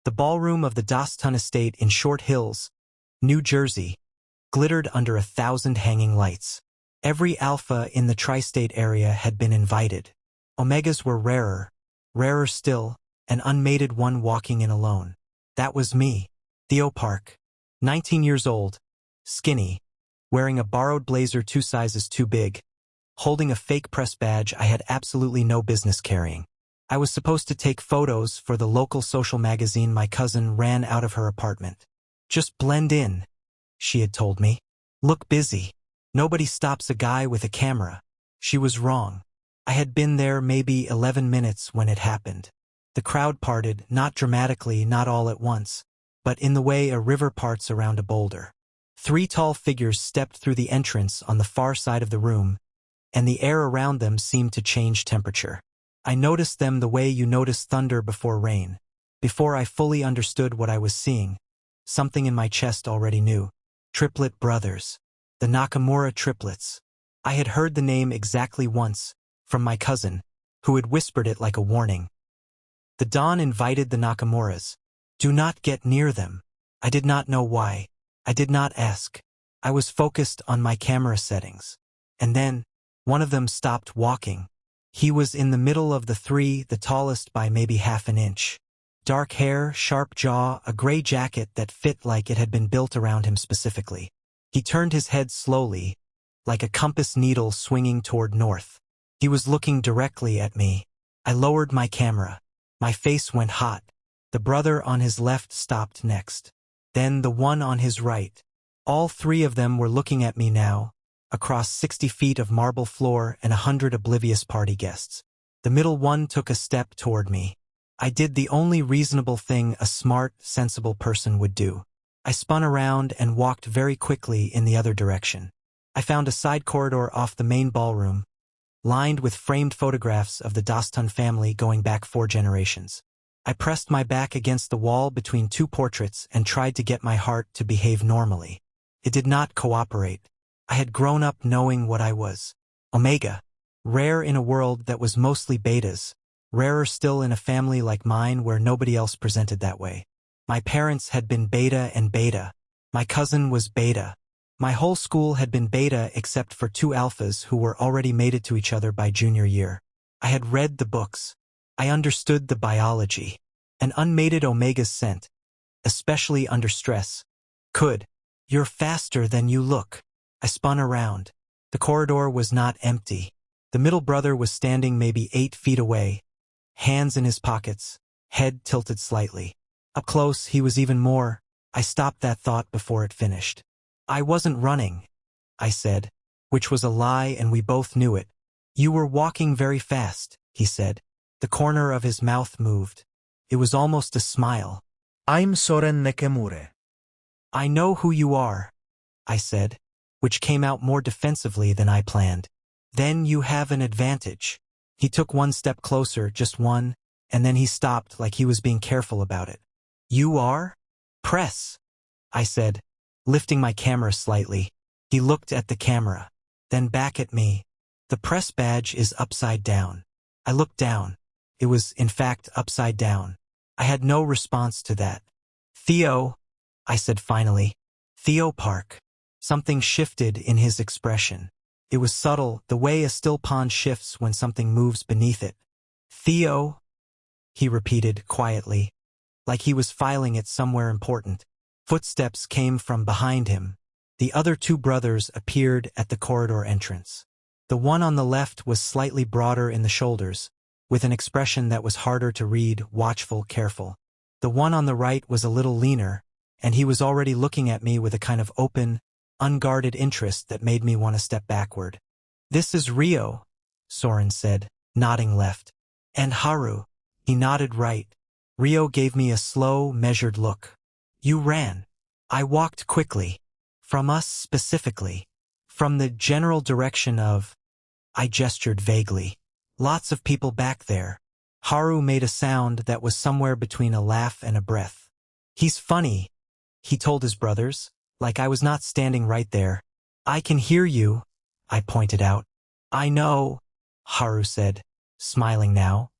The ballroom of the Dostun estate in Short Hills, New Jersey, glittered under 1,000 hanging lights. Every alpha in the tri-state area had been invited. Omegas were rarer still, an unmated one walking in alone. That was me, Theo Park, 19 years old, skinny, wearing a borrowed blazer 2 sizes too big, holding a fake press badge I had absolutely no business carrying. I was supposed to take photos for the local social magazine my cousin ran out of her apartment. Just blend in, she had told me. Look busy. Nobody stops a guy with a camera. She was wrong. I had been there maybe 11 minutes when it happened. The crowd parted, not dramatically, not all at once, but in the way a river parts around a boulder. 3 tall figures stepped through the entrance on the far side of the room, and the air around them seemed to change temperature. I noticed them the way you notice thunder before rain. Before I fully understood what I was seeing, something in my chest already knew. Triplet brothers. The Nakamura triplets. I had heard the name exactly once, from my cousin, who had whispered it like a warning. The Don invited the Nakamuras. Do not get near them. I did not know why. I did not ask. I was focused on my camera settings. And then, one of them stopped walking. He was in the middle of the 3, the tallest by maybe half an inch. Dark hair, sharp jaw, a gray jacket that fit like it had been built around him specifically. He turned his head slowly, like a compass needle swinging toward north. He was looking directly at me. I lowered my camera. My face went hot. The brother on his left stopped next. Then the one on his right. All 3 of them were looking at me now, across 60 feet of marble floor and 100 oblivious party guests. The middle one took a step toward me. I did the only reasonable thing a smart, sensible person would do. I spun around and walked very quickly in the other direction. I found a side corridor off the main ballroom, lined with framed photographs of the Dostun family going back 4 generations. I pressed my back against the wall between 2 portraits and tried to get my heart to behave normally. It did not cooperate. I had grown up knowing what I was. Omega. Rare in a world that was mostly betas. Rarer still in a family like mine where nobody else presented that way. My parents had been beta and beta. My cousin was beta. My whole school had been beta except for 2 alphas who were already mated to each other by junior year. I had read the books. I understood the biology. An unmated omega's scent, especially under stress, could. You're faster than you look. I spun around. The corridor was not empty. The middle brother was standing maybe 8 feet away, hands in his pockets, head tilted slightly. Up close, he was even more. I stopped that thought before it finished. I wasn't running, I said, which was a lie and we both knew it. You were walking very fast, he said. The corner of his mouth moved. It was almost a smile. I'm Soren Nakamura. I know who you are, I said, which came out more defensively than I planned. Then you have an advantage. He took 1 step closer, just one, and then he stopped like he was being careful about it. You are? Press, I said, lifting my camera slightly. He looked at the camera, then back at me. The press badge is upside down. I looked down. It was, in fact, upside down. I had no response to that. Theo, I said finally. Theo Park. Something shifted in his expression. It was subtle, the way a still pond shifts when something moves beneath it. Theo, he repeated quietly, like he was filing it somewhere important. Footsteps came from behind him. The other 2 brothers appeared at the corridor entrance. The one on the left was slightly broader in the shoulders, with an expression that was harder to read, watchful, careful. The one on the right was a little leaner, and he was already looking at me with a kind of open, unguarded interest that made me want to step backward. This is Rio, Soren said, nodding left. And Haru. He nodded right. Rio gave me a slow, measured look. You ran. I walked quickly. From us specifically. From the general direction of... I gestured vaguely. Lots of people back there. Haru made a sound that was somewhere between a laugh and a breath. He's funny, he told his brothers, like I was not standing right there. I can hear you, I pointed out. I know, Haru said, smiling now.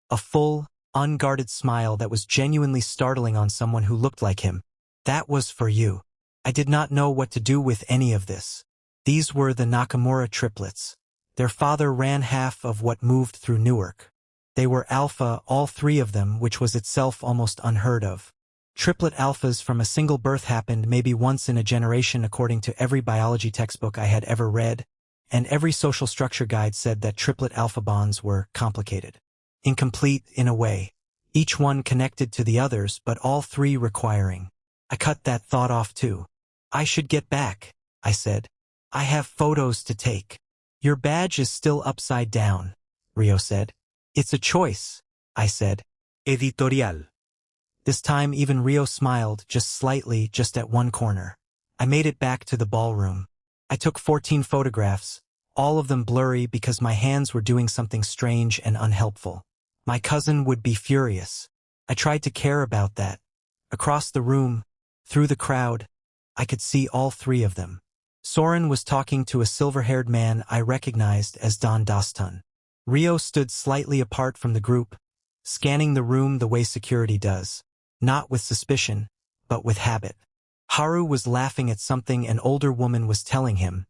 A full, unguarded smile that was genuinely startling on someone who looked like him. That was for you. I did not know what to do with any of this. These were the Nakamura triplets. Their father ran half of what moved through Newark. They were alpha, all three of them, which was itself almost unheard of. Triplet alphas from a single birth happened maybe once in a generation according to every biology textbook I had ever read, and every social structure guide said that triplet alpha bonds were complicated. Incomplete in a way. Each one connected to the others, but all three requiring. I cut that thought off too. I should get back, I said. I have photos to take. Your badge is still upside down, Rio said. It's a choice, I said. Editorial. This time even Rio smiled, just slightly, just at one corner. I made it back to the ballroom. I took 14 photographs, all of them blurry because my hands were doing something strange and unhelpful. My cousin would be furious. I tried to care about that. Across the room, through the crowd, I could see all three of them. Soren was talking to a silver-haired man I recognized as Don Dostun. Rio stood slightly apart from the group, scanning the room the way security does. Not with suspicion, but with habit. Haru was laughing at something an older woman was telling him,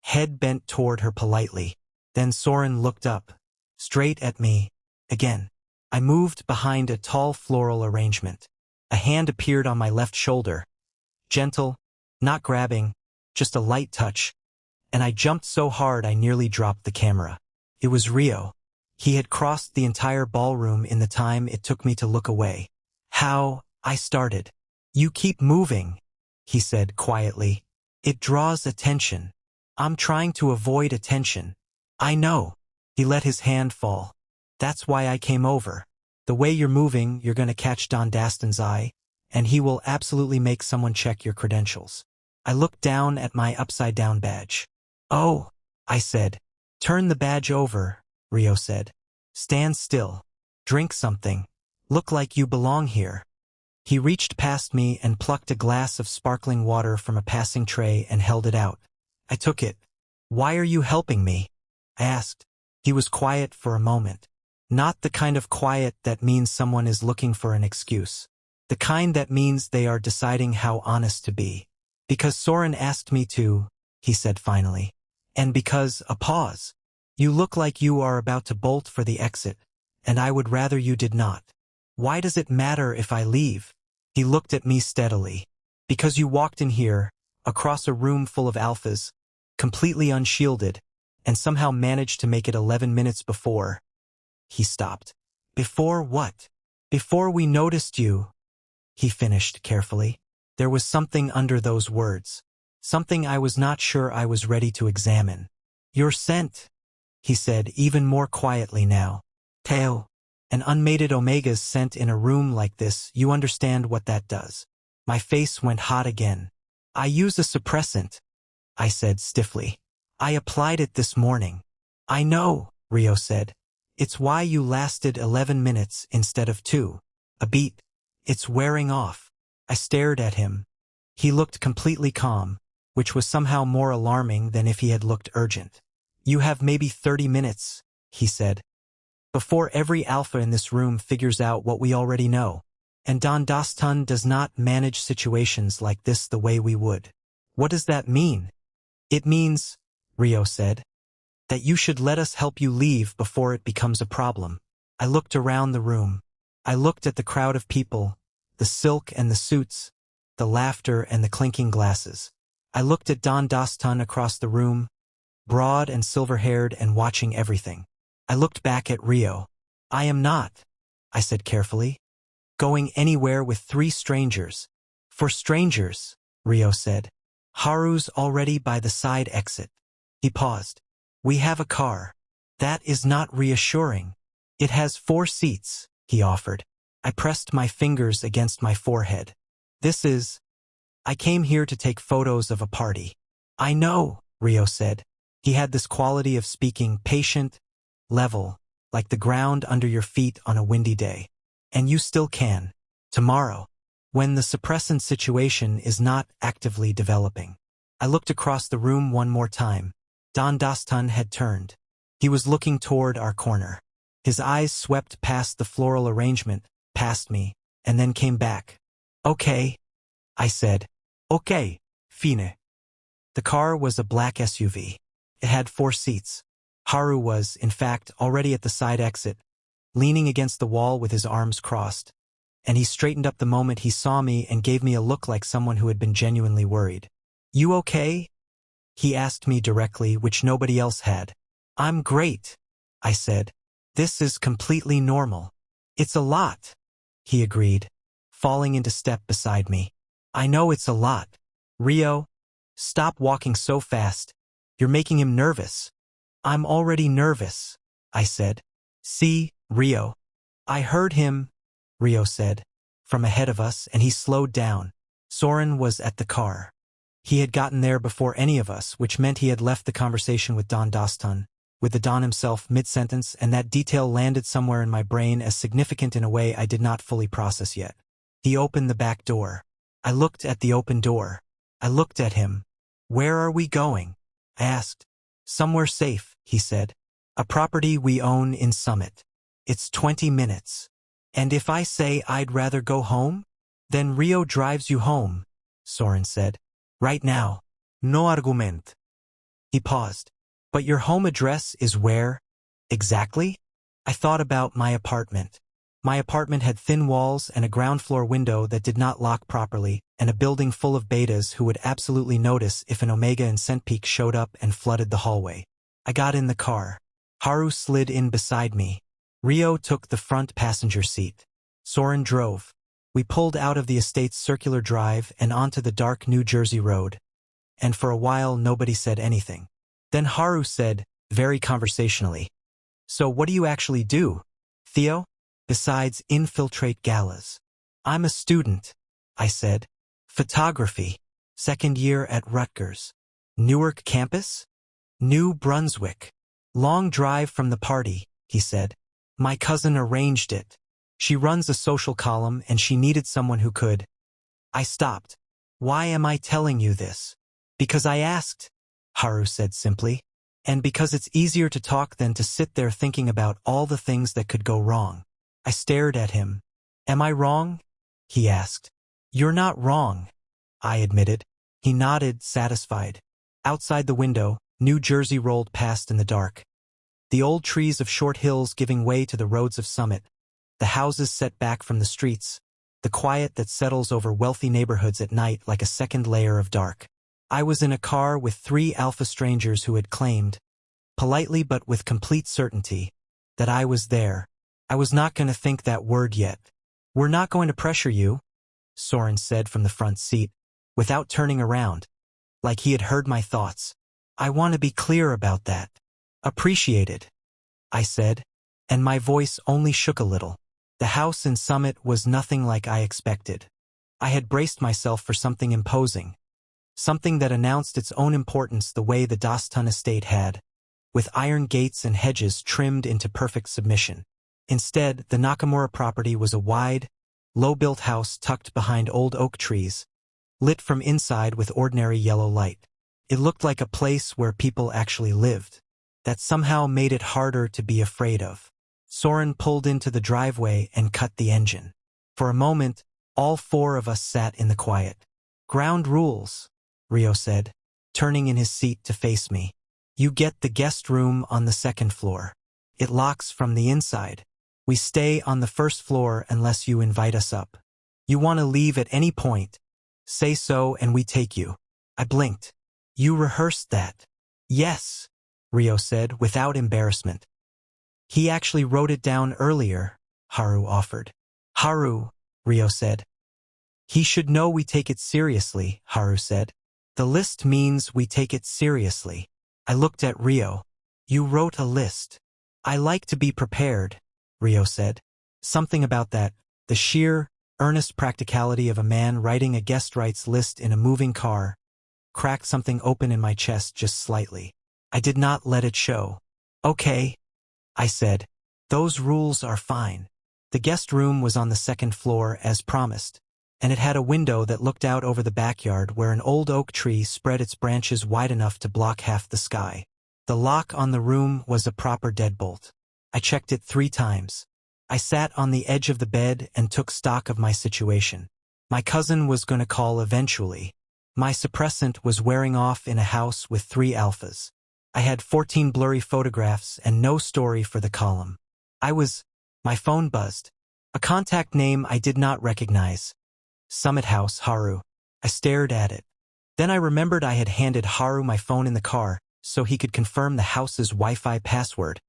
head bent toward her politely. Then Soren looked up, straight at me, again. I moved behind a tall floral arrangement. A hand appeared on my left shoulder. Gentle, not grabbing, just a light touch, and I jumped so hard I nearly dropped the camera. It was Rio. He had crossed the entire ballroom in the time it took me to look away. How? I started. You keep moving, he said quietly. It draws attention. I'm trying to avoid attention. I know. He let his hand fall. That's why I came over. The way you're moving, you're gonna catch Don Daston's eye, and he will absolutely make someone check your credentials. I looked down at my upside-down badge. Oh, I said. Turn the badge over, Rio said. Stand still. Drink something. Look like you belong here. He reached past me and plucked a glass of sparkling water from a passing tray and held it out. I took it. Why are you helping me? I asked. He was quiet for a moment. Not the kind of quiet that means someone is looking for an excuse. The kind that means they are deciding how honest to be. Because Soren asked me to, he said finally. And because, a pause. You look like you are about to bolt for the exit, and I would rather you did not. Why does it matter if I leave? He looked at me steadily. Because you walked in here, across a room full of alphas, completely unshielded, and somehow managed to make it 11 minutes before. He stopped. Before what? Before we noticed you, he finished carefully. There was something under those words. Something I was not sure I was ready to examine. Your scent, he said even more quietly now. Teo. An unmated Omega's scent in a room like this, you understand what that does. My face went hot again. I use a suppressant, I said stiffly. I applied it this morning. I know, Rio said. It's why you lasted 11 minutes instead of 2. A beat. It's wearing off. I stared at him. He looked completely calm, which was somehow more alarming than if he had looked urgent. You have maybe 30 minutes, he said. Before every alpha in this room figures out what we already know. And Don Dostun does not manage situations like this the way we would. What does that mean? It means, Rio said, that you should let us help you leave before it becomes a problem. I looked around the room. I looked at the crowd of people, the silk and the suits, the laughter and the clinking glasses. I looked at Don Dostun across the room, broad and silver-haired and watching everything. I looked back at Rio. I am not, I said carefully, going anywhere with 3 strangers. For strangers, Rio said. Haru's already by the side exit. He paused. We have a car. That is not reassuring. It has 4 seats, he offered. I pressed my fingers against my forehead. I came here to take photos of a party. I know, Rio said. He had this quality of speaking patient, level, like the ground under your feet on a windy day. And you still can. Tomorrow. When the suppressant situation is not actively developing. I looked across the room one more time. Don Dostun had turned. He was looking toward our corner. His eyes swept past the floral arrangement, past me, and then came back. Okay, I said. Okay, fine. The car was a black SUV. It had 4 seats. Haru was, in fact, already at the side exit, leaning against the wall with his arms crossed, and he straightened up the moment he saw me and gave me a look like someone who had been genuinely worried. You okay? He asked me directly, which nobody else had. I'm great, I said. This is completely normal. It's a lot, he agreed, falling into step beside me. I know it's a lot. Rio, stop walking so fast. You're making him nervous. I'm already nervous, I said. See, Rio. I heard him, Rio said, from ahead of us, and he slowed down. Soren was at the car. He had gotten there before any of us, which meant he had left the conversation with Don Dostun, with the Don himself mid-sentence, and that detail landed somewhere in my brain as significant in a way I did not fully process yet. He opened the back door. I looked at the open door. I looked at him. Where are we going? I asked. Somewhere safe, he said. A property we own in Summit. It's 20 minutes. And if I say I'd rather go home? Then Rio drives you home, Soren said. Right now. No argument. He paused. But your home address is where? Exactly? I thought about my apartment. My apartment had thin walls and a ground floor window that did not lock properly, and a building full of betas who would absolutely notice if an Omega and Centpeak showed up and flooded the hallway. I got in the car. Haru slid in beside me. Rio took the front passenger seat. Soren drove. We pulled out of the estate's circular drive and onto the dark New Jersey road. And for a while nobody said anything. Then Haru said, very conversationally, So what do you actually do, Theo? Besides infiltrate galas. I'm a student, I said. Photography. 2nd year at Rutgers. Newark campus? New Brunswick. Long drive from the party, he said. My cousin arranged it. She runs a social column and she needed someone who could. I stopped. Why am I telling you this? Because I asked, Haru said simply. And because it's easier to talk than to sit there thinking about all the things that could go wrong. I stared at him. Am I wrong? He asked. You're not wrong, I admitted. He nodded, satisfied. Outside the window, New Jersey rolled past in the dark. The old trees of short hills giving way to the roads of Summit. The houses set back from the streets. The quiet that settles over wealthy neighborhoods at night like a second layer of dark. I was in a car with 3 alpha strangers who had claimed, politely but with complete certainty, that I was there. I was not going to think that word yet. We're not going to pressure you, Soren said from the front seat, without turning around, like he had heard my thoughts. I want to be clear about that. Appreciated, I said, and my voice only shook a little. The house in Summit was nothing like I expected. I had braced myself for something imposing, something that announced its own importance the way the Dostun estate had, with iron gates and hedges trimmed into perfect submission. Instead, the Nakamura property was a wide, low-built house tucked behind old oak trees, lit from inside with ordinary yellow light. It looked like a place where people actually lived. That somehow made it harder to be afraid of. Soren pulled into the driveway and cut the engine. For a moment, all 4 of us sat in the quiet. Ground rules, Rio said, turning in his seat to face me. You get the guest room on the 2nd floor. It locks from the inside. We stay on the 1st floor unless you invite us up. You want to leave at any point. Say so and we take you. I blinked. You rehearsed that? Yes, Rio said without embarrassment. He actually wrote it down earlier, Haru offered. Haru, Rio said. He should know we take it seriously, Haru said. The list means we take it seriously. I looked at Rio. You wrote a list. I like to be prepared, Rio said. Something about that, the sheer, earnest practicality of a man writing a guest rights list in a moving car, cracked something open in my chest just slightly. I did not let it show. Okay, I said. Those rules are fine. The guest room was on the 2nd floor as promised, and it had a window that looked out over the backyard where an old oak tree spread its branches wide enough to block half the sky. The lock on the room was a proper deadbolt. I checked it 3 times. I sat on the edge of the bed and took stock of my situation. My cousin was going to call eventually. My suppressant was wearing off in a house with 3 alphas. I had 14 blurry photographs and no story for the column. My phone buzzed. A contact name I did not recognize. Summit House, Haru. I stared at it. Then I remembered I had handed Haru my phone in the car so he could confirm the house's Wi-Fi password,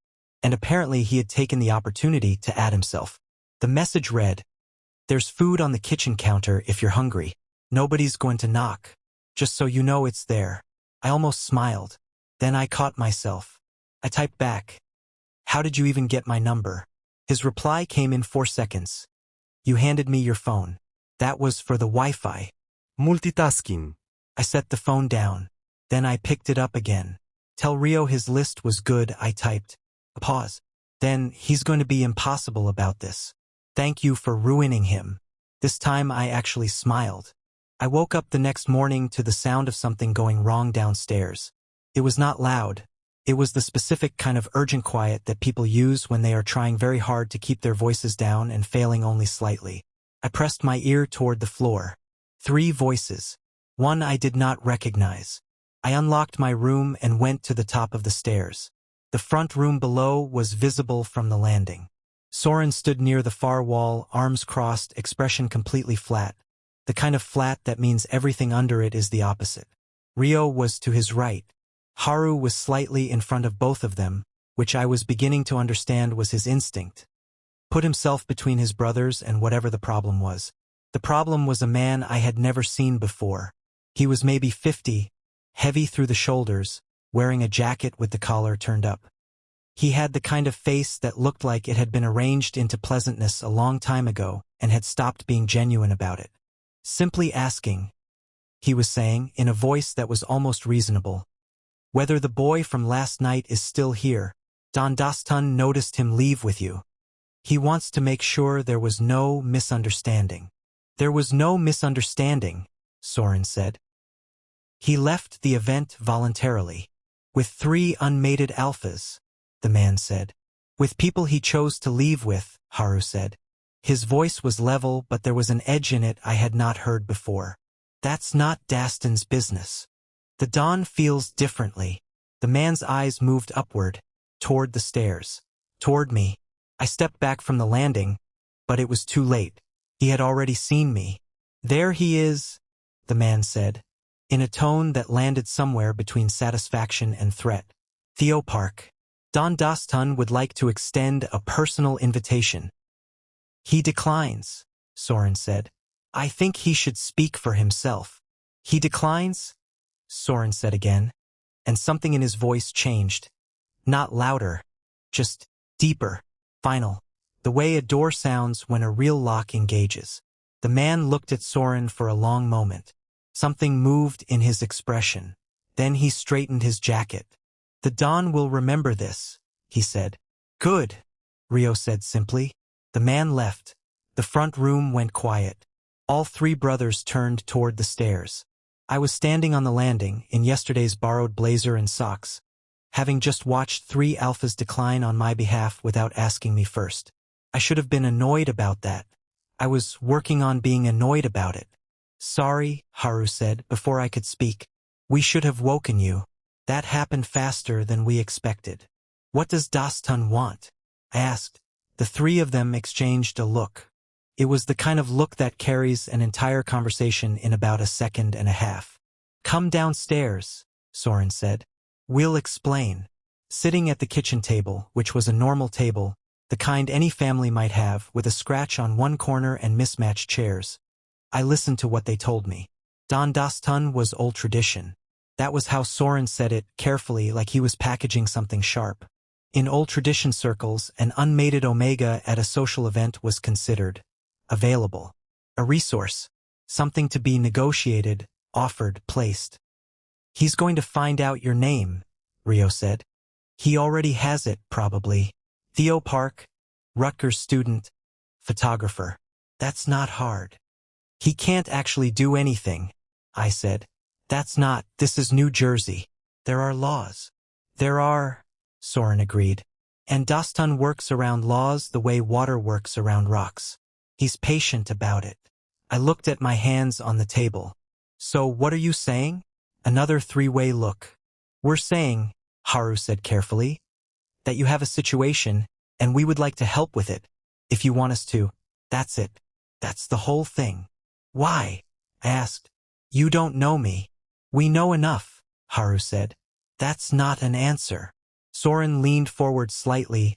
and apparently he had taken the opportunity to add himself. The message read, "There's food on the kitchen counter if you're hungry. Nobody's going to knock. Just so you know it's there." I almost smiled. Then I caught myself. I typed back, "How did you even get my number?" His reply came in 4 seconds. "You handed me your phone. That was for the Wi-Fi." Multitasking. I set the phone down. Then I picked it up again. "Tell Rio his list was good," I typed. A pause. "Then he's going to be impossible about this. Thank you for ruining him." This time I actually smiled. I woke up the next morning to the sound of something going wrong downstairs. It was not loud. It was the specific kind of urgent quiet that people use when they are trying very hard to keep their voices down and failing only slightly. I pressed my ear toward the floor. 3 voices. One I did not recognize. I unlocked my room and went to the top of the stairs. The front room below was visible from the landing. Soren stood near the far wall, arms crossed, expression completely flat. The kind of flat that means everything under it is the opposite. Rio was to his right. Haru was slightly in front of both of them, which I was beginning to understand was his instinct. Put himself between his brothers and whatever the problem was. The problem was a man I had never seen before. He was maybe 50, heavy through the shoulders, wearing a jacket with the collar turned up. He had the kind of face that looked like it had been arranged into pleasantness a long time ago and had stopped being genuine about it. "Simply asking," he was saying in a voice that was almost reasonable, "whether the boy from last night is still here. Don Dastan noticed him leave with you. He wants to make sure there was no misunderstanding." "There was no misunderstanding," Soren said. "He left the event voluntarily. With 3 unmated alphas," the man said. "With people he chose to leave with," Haru said. His voice was level, but there was an edge in it I had not heard before. "That's not Dastan's business. The Don feels differently." The man's eyes moved upward, toward the stairs, toward me. I stepped back from the landing, but it was too late. He had already seen me. "There he is," the man said, in a tone that landed somewhere between satisfaction and threat. "Theo Park. Don Dastan would like to extend a personal invitation." "He declines," Soren said. "I think he should speak for himself." "He declines?" Soren said again, and something in his voice changed. Not louder, just deeper, final, the way a door sounds when a real lock engages. The man looked at Soren for a long moment. Something moved in his expression. Then he straightened his jacket. "The Don will remember this," he said. "Good," Rio said simply. The man left. The front room went quiet. All 3 brothers turned toward the stairs. I was standing on the landing, in yesterday's borrowed blazer and socks, having just watched 3 alphas decline on my behalf without asking me first. I should have been annoyed about that. I was working on being annoyed about it. "Sorry," Haru said before I could speak. "We should have woken you. That happened faster than we expected." "What does Dastan want?" I asked. The 3 of them exchanged a look. It was the kind of look that carries an entire conversation in about a second and a half. "Come downstairs," Soren said. "We'll explain." Sitting at the kitchen table, which was a normal table, the kind any family might have, with a scratch on one corner and mismatched chairs, I listened to what they told me. Don Dastan was old tradition. That was how Soren said it, carefully, like he was packaging something sharp. In old tradition circles, an unmated Omega at a social event was considered available, a resource, something to be negotiated, offered, placed. "He's going to find out your name," Rio said. "He already has it, probably. Theo Park, Rutgers student, photographer. That's not hard." "He can't actually do anything," I said. This is New Jersey. There are laws." "There are," Soren agreed. And Dastan works around laws the way water works around rocks. He's patient about it. I looked at my hands on the table. So what are you saying? Another three-way look. We're saying, Haru said carefully, that you have a situation, and we would like to help with it, if you want us to. That's it. That's the whole thing. Why? I asked. You don't know me. We know enough, Haru said. That's not an answer. Soren leaned forward slightly,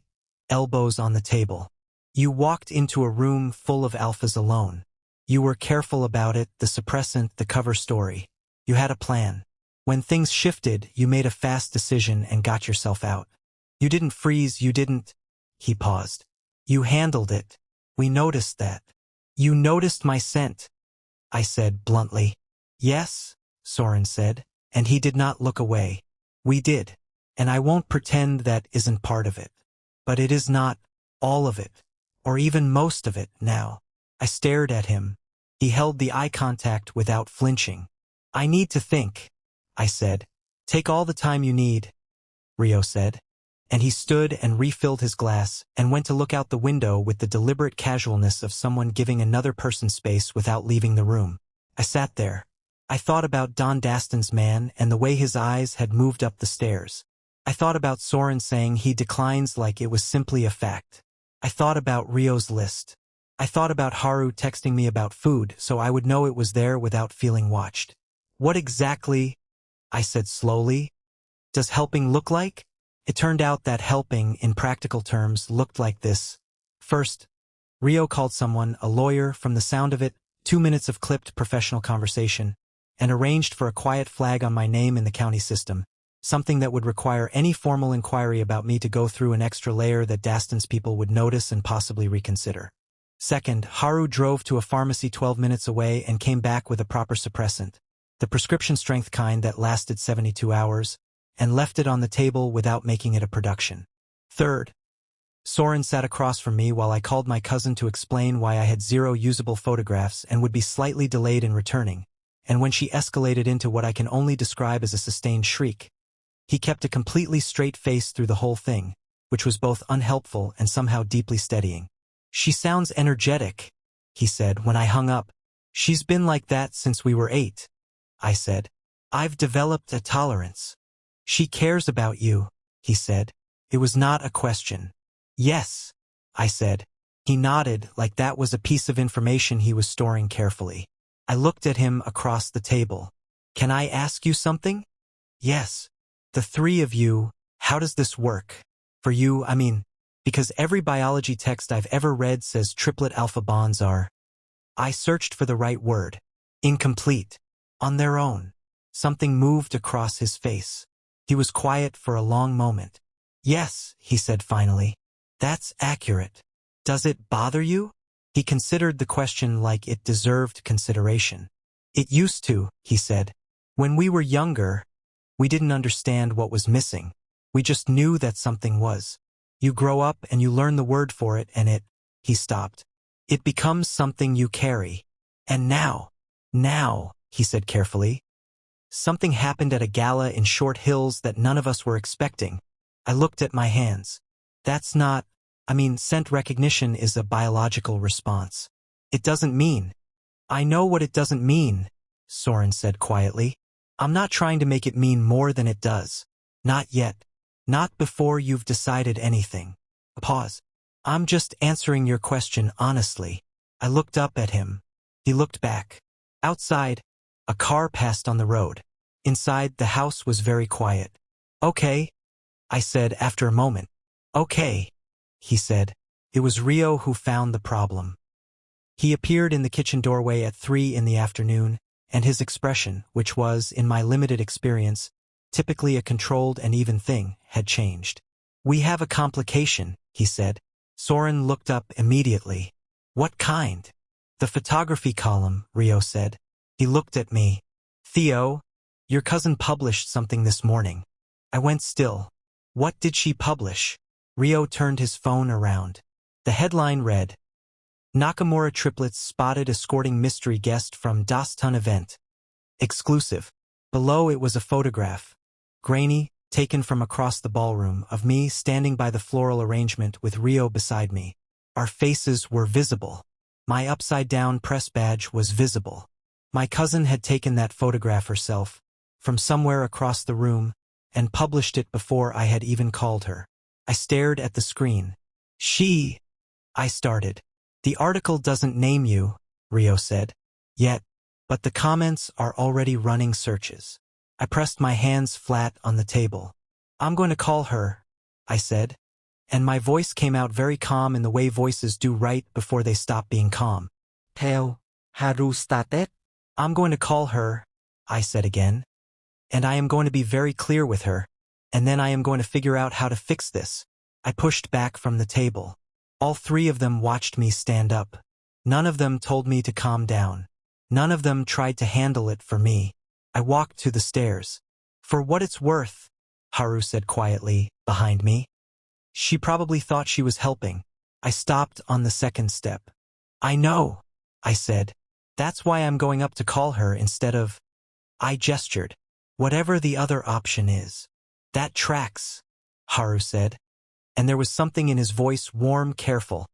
elbows on the table. You walked into a room full of alphas alone. You were careful about it, the suppressant, the cover story. You had a plan. When things shifted, you made a fast decision and got yourself out. You didn't freeze, you didn't... He paused. You handled it. We noticed that. You noticed my scent, I said bluntly. Yes, Soren said, and he did not look away. We did. And I won't pretend that isn't part of it. But it is not all of it, or even most of it now. I stared at him. He held the eye contact without flinching. I need to think, I said. Take all the time you need, Rio said. And he stood and refilled his glass and went to look out the window with the deliberate casualness of someone giving another person space without leaving the room. I sat there. I thought about Don Daston's man and the way his eyes had moved up the stairs. I thought about Soren saying he declines like it was simply a fact. I thought about Rio's list. I thought about Haru texting me about food so I would know it was there without feeling watched. What exactly, I said slowly, does helping look like? It turned out that helping, in practical terms, looked like this. First, Rio called someone, a lawyer, from the sound of it, 2 minutes of clipped professional conversation, and arranged for a quiet flag on my name in the county system. Something that would require any formal inquiry about me to go through an extra layer that Daston's people would notice and possibly reconsider. Second, Haru drove to a pharmacy 12 minutes away and came back with a proper suppressant, the prescription strength kind that lasted 72 hours, and left it on the table without making it a production. Third, Soren sat across from me while I called my cousin to explain why I had 0 usable photographs and would be slightly delayed in returning, and when she escalated into what I can only describe as a sustained shriek, he kept a completely straight face through the whole thing, which was both unhelpful and somehow deeply steadying. She sounds energetic, he said when I hung up. She's been like that since we were 8, I said. I've developed a tolerance. She cares about you, he said. It was not a question. Yes, I said. He nodded like that was a piece of information he was storing carefully. I looked at him across the table. Can I ask you something? Yes. The 3 of you, how does this work? For you, I mean, because every biology text I've ever read says triplet alpha bonds are... I searched for the right word. Incomplete. On their own. Something moved across his face. He was quiet for a long moment. Yes, he said finally. That's accurate. Does it bother you? He considered the question like it deserved consideration. It used to, he said. When we were younger, we didn't understand what was missing. We just knew that something was. You grow up and you learn the word for it and it... He stopped. It becomes something you carry. And now, he said carefully, something happened at a gala in Short Hills that none of us were expecting. I looked at my hands. That's not... scent recognition is a biological response. It doesn't mean... I know what it doesn't mean, Soren said quietly. I'm not trying to make it mean more than it does. Not yet. Not before you've decided anything. A pause. I'm just answering your question honestly. I looked up at him. He looked back. Outside, a car passed on the road. Inside, the house was very quiet. Okay, I said after a moment. Okay, he said. It was Rio who found the problem. He appeared in the kitchen doorway at 3 in the afternoon, and his expression, which was, in my limited experience, typically a controlled and even thing, had changed. We have a complication, he said. Soren looked up immediately. What kind? The photography column, Rio said. He looked at me. Theo, your cousin published something this morning. I went still. What did she publish? Rio turned his phone around. The headline read, Nakamura triplets spotted escorting mystery guest from Dastan event. Exclusive. Below it was a photograph. Grainy, taken from across the ballroom, of me standing by the floral arrangement with Rio beside me. Our faces were visible. My upside-down press badge was visible. My cousin had taken that photograph herself, from somewhere across the room, and published it before I had even called her. I stared at the screen. I started. The article doesn't name you, Rio said. Yet, but the comments are already running searches. I pressed my hands flat on the table. I'm going to call her, I said, and my voice came out very calm in the way voices do right before they stop being calm. Theo, Haru started. I'm going to call her, I said again, and I am going to be very clear with her, and then I am going to figure out how to fix this. I pushed back from the table. All three of them watched me stand up. None of them told me to calm down. None of them tried to handle it for me. I walked to the stairs. For what it's worth, Haru said quietly, behind me. She probably thought she was helping. I stopped on the second step. I know, I said. That's why I'm going up to call her instead of... I gestured. Whatever the other option is. That tracks, Haru said. And there was something in his voice, warm, careful,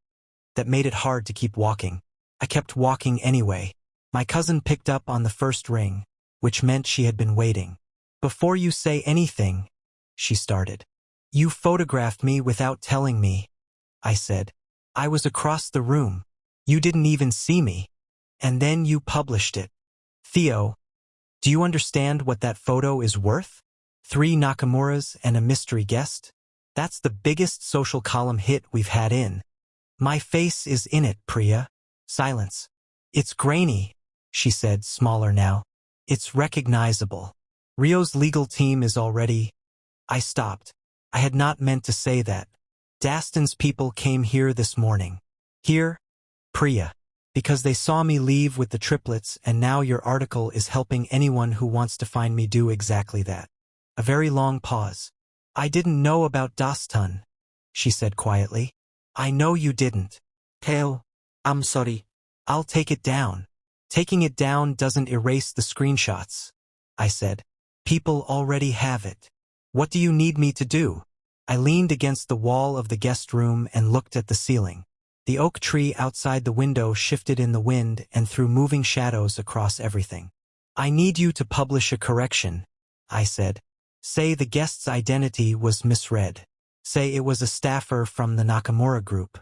that made it hard to keep walking. I kept walking anyway. My cousin picked up on the first ring, which meant she had been waiting. Before you say anything, she started. You photographed me without telling me, I said. I was across the room. You didn't even see me. And then you published it. Theo, do you understand what that photo is worth? 3 Nakamuras and a mystery guest? That's the biggest social column hit we've had in. My face is in it, Priya. Silence. It's grainy, she said, smaller now. It's recognizable. Rio's legal team is already... I stopped. I had not meant to say that. Daston's people came here this morning. Here, Priya, because they saw me leave with the triplets, and now your article is helping anyone who wants to find me do exactly that. A very long pause. I didn't know about Daston, she said quietly. I know you didn't. Theo, I'm sorry. I'll take it down. Taking it down doesn't erase the screenshots, I said. People already have it. What do you need me to do? I leaned against the wall of the guest room and looked at the ceiling. The oak tree outside the window shifted in the wind and threw moving shadows across everything. I need you to publish a correction, I said. Say the guest's identity was misread. Say it was a staffer from the Nakamura group.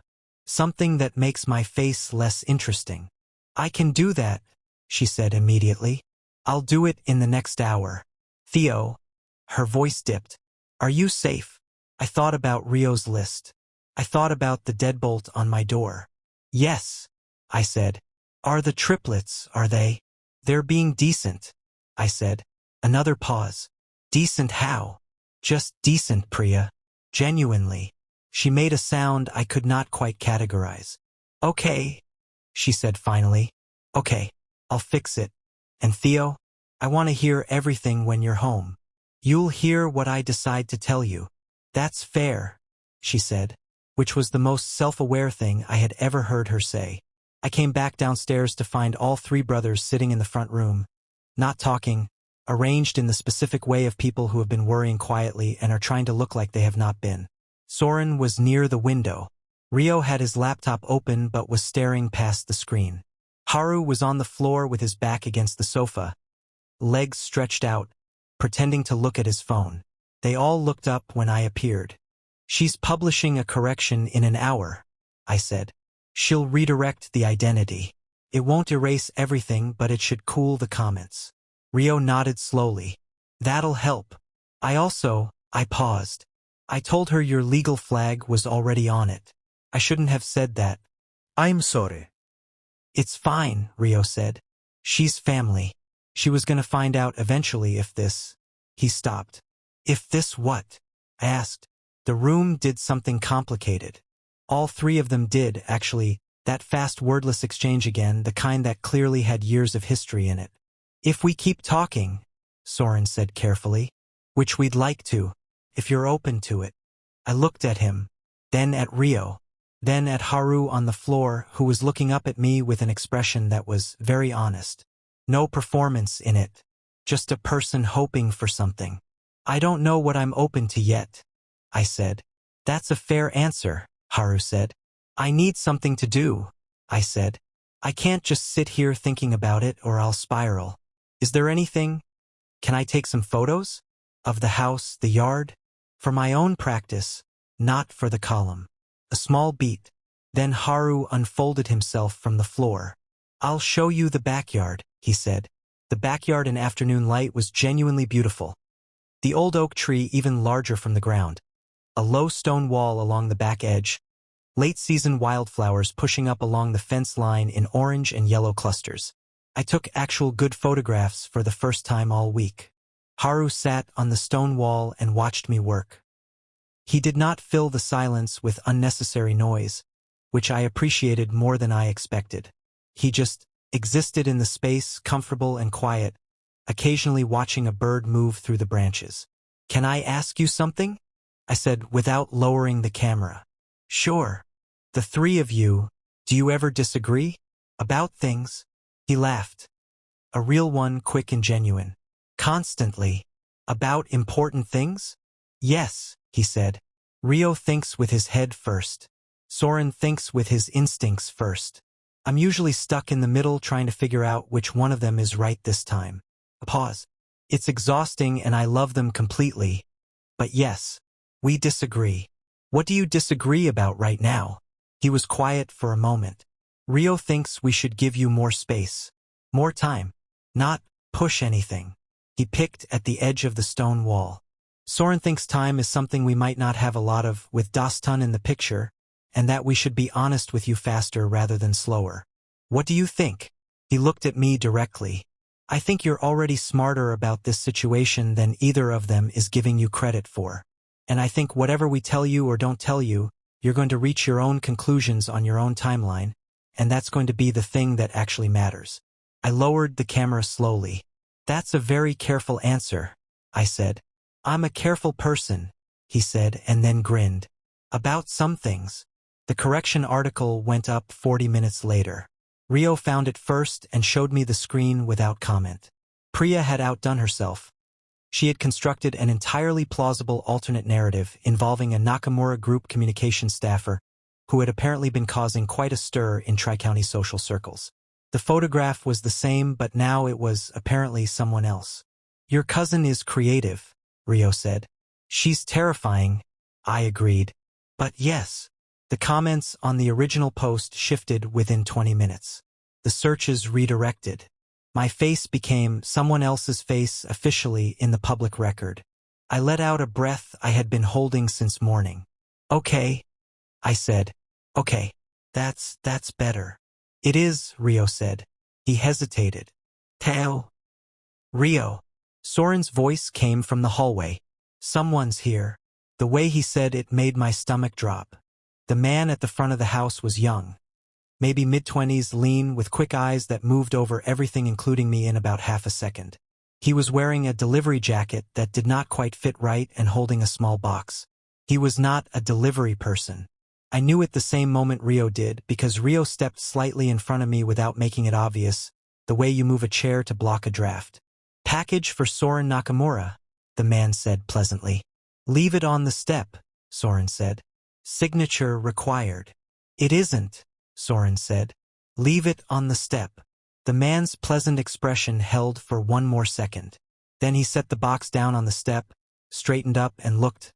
Something that makes my face less interesting. I can do that, she said immediately. I'll do it in the next hour. Theo, her voice dipped. Are you safe? I thought about Rio's list. I thought about the deadbolt on my door. Yes, I said. Are the triplets, are they? They're being decent, I said. Another pause. Decent how? Just decent, Priya. Genuinely. She made a sound I could not quite categorize. Okay, she said finally. Okay, I'll fix it. And Theo, I want to hear everything when you're home. You'll hear what I decide to tell you. That's fair, she said, which was the most self-aware thing I had ever heard her say. I came back downstairs to find all 3 brothers sitting in the front room, not talking, arranged in the specific way of people who have been worrying quietly and are trying to look like they have not been. Soren was near the window. Rio had his laptop open but was staring past the screen. Haru was on the floor with his back against the sofa, legs stretched out, pretending to look at his phone. They all looked up when I appeared. She's publishing a correction in an hour, I said. She'll redirect the identity. It won't erase everything, but it should cool the comments. Rio nodded slowly. That'll help. I paused. I told her your legal flag was already on it. I shouldn't have said that. I'm sorry. It's fine, Rio said. She's family. She was going to find out eventually if this... He stopped. If this what? I asked. The room did something complicated. All 3 of them did, actually, that fast wordless exchange again, the kind that clearly had years of history in it. If we keep talking, Soren said carefully, which we'd like to, if you're open to it. I looked at him, then at Rio, then at Haru on the floor, who was looking up at me with an expression that was very honest. No performance in it, just a person hoping for something. I don't know what I'm open to yet, I said. That's a fair answer, Haru said. I need something to do, I said. I can't just sit here thinking about it or I'll spiral. Is there anything? Can I take some photos? Of the house, the yard? For my own practice, not for the column. A small beat. Then Haru unfolded himself from the floor. I'll show you the backyard, he said. The backyard in afternoon light was genuinely beautiful. The old oak tree even larger from the ground. A low stone wall along the back edge. Late-season wildflowers pushing up along the fence line in orange and yellow clusters. I took actual good photographs for the first time all week. Haru sat on the stone wall and watched me work. He did not fill the silence with unnecessary noise, which I appreciated more than I expected. He just existed in the space, comfortable and quiet, occasionally watching a bird move through the branches. Can I ask you something? I said without lowering the camera. Sure. The three of you, do you ever disagree? About things? He laughed. A real one, quick and genuine. Constantly. About important things? Yes, he said. Rio thinks with his head first. Soren thinks with his instincts first. I'm usually stuck in the middle trying to figure out which one of them is right this time. A pause. It's exhausting and I love them completely. But yes, we disagree. What do you disagree about right now? He was quiet for a moment. Rio thinks we should give you more space. More time. Not push anything. He picked at the edge of the stone wall. Soren thinks time is something we might not have a lot of with Dostun in the picture, and that we should be honest with you faster rather than slower. What do you think? He looked at me directly. I think you're already smarter about this situation than either of them is giving you credit for. And I think whatever we tell you or don't tell you, you're going to reach your own conclusions on your own timeline, and that's going to be the thing that actually matters. I lowered the camera slowly. That's a very careful answer, I said. I'm a careful person, he said, and then grinned. About some things. The correction article went up 40 minutes later. Rio found it first and showed me the screen without comment. Priya had outdone herself. She had constructed an entirely plausible alternate narrative involving a Nakamura Group communication staffer who had apparently been causing quite a stir in Tri-County social circles. The photograph was the same, but now it was apparently someone else. Your cousin is creative, Rio said. She's terrifying, I agreed. But yes. The comments on the original post shifted within 20 minutes. The searches redirected. My face became someone else's face officially in the public record. I let out a breath I had been holding since morning. Okay, I said. Okay, that's better. It is, Rio said. He hesitated. Tao. Rio. Soren's voice came from the hallway. Someone's here. The way he said it made my stomach drop. The man at the front of the house was young. Maybe mid-20s, lean, with quick eyes that moved over everything including me in about half a second. He was wearing a delivery jacket that did not quite fit right and holding a small box. He was not a delivery person. I knew it the same moment Rio did because Rio stepped slightly in front of me without making it obvious, the way you move a chair to block a draft. Package for Soren Nakamura, the man said pleasantly. Leave it on the step, Soren said. Signature required. It isn't, Soren said. Leave it on the step. The man's pleasant expression held for one more second. Then he set the box down on the step, straightened up and looked.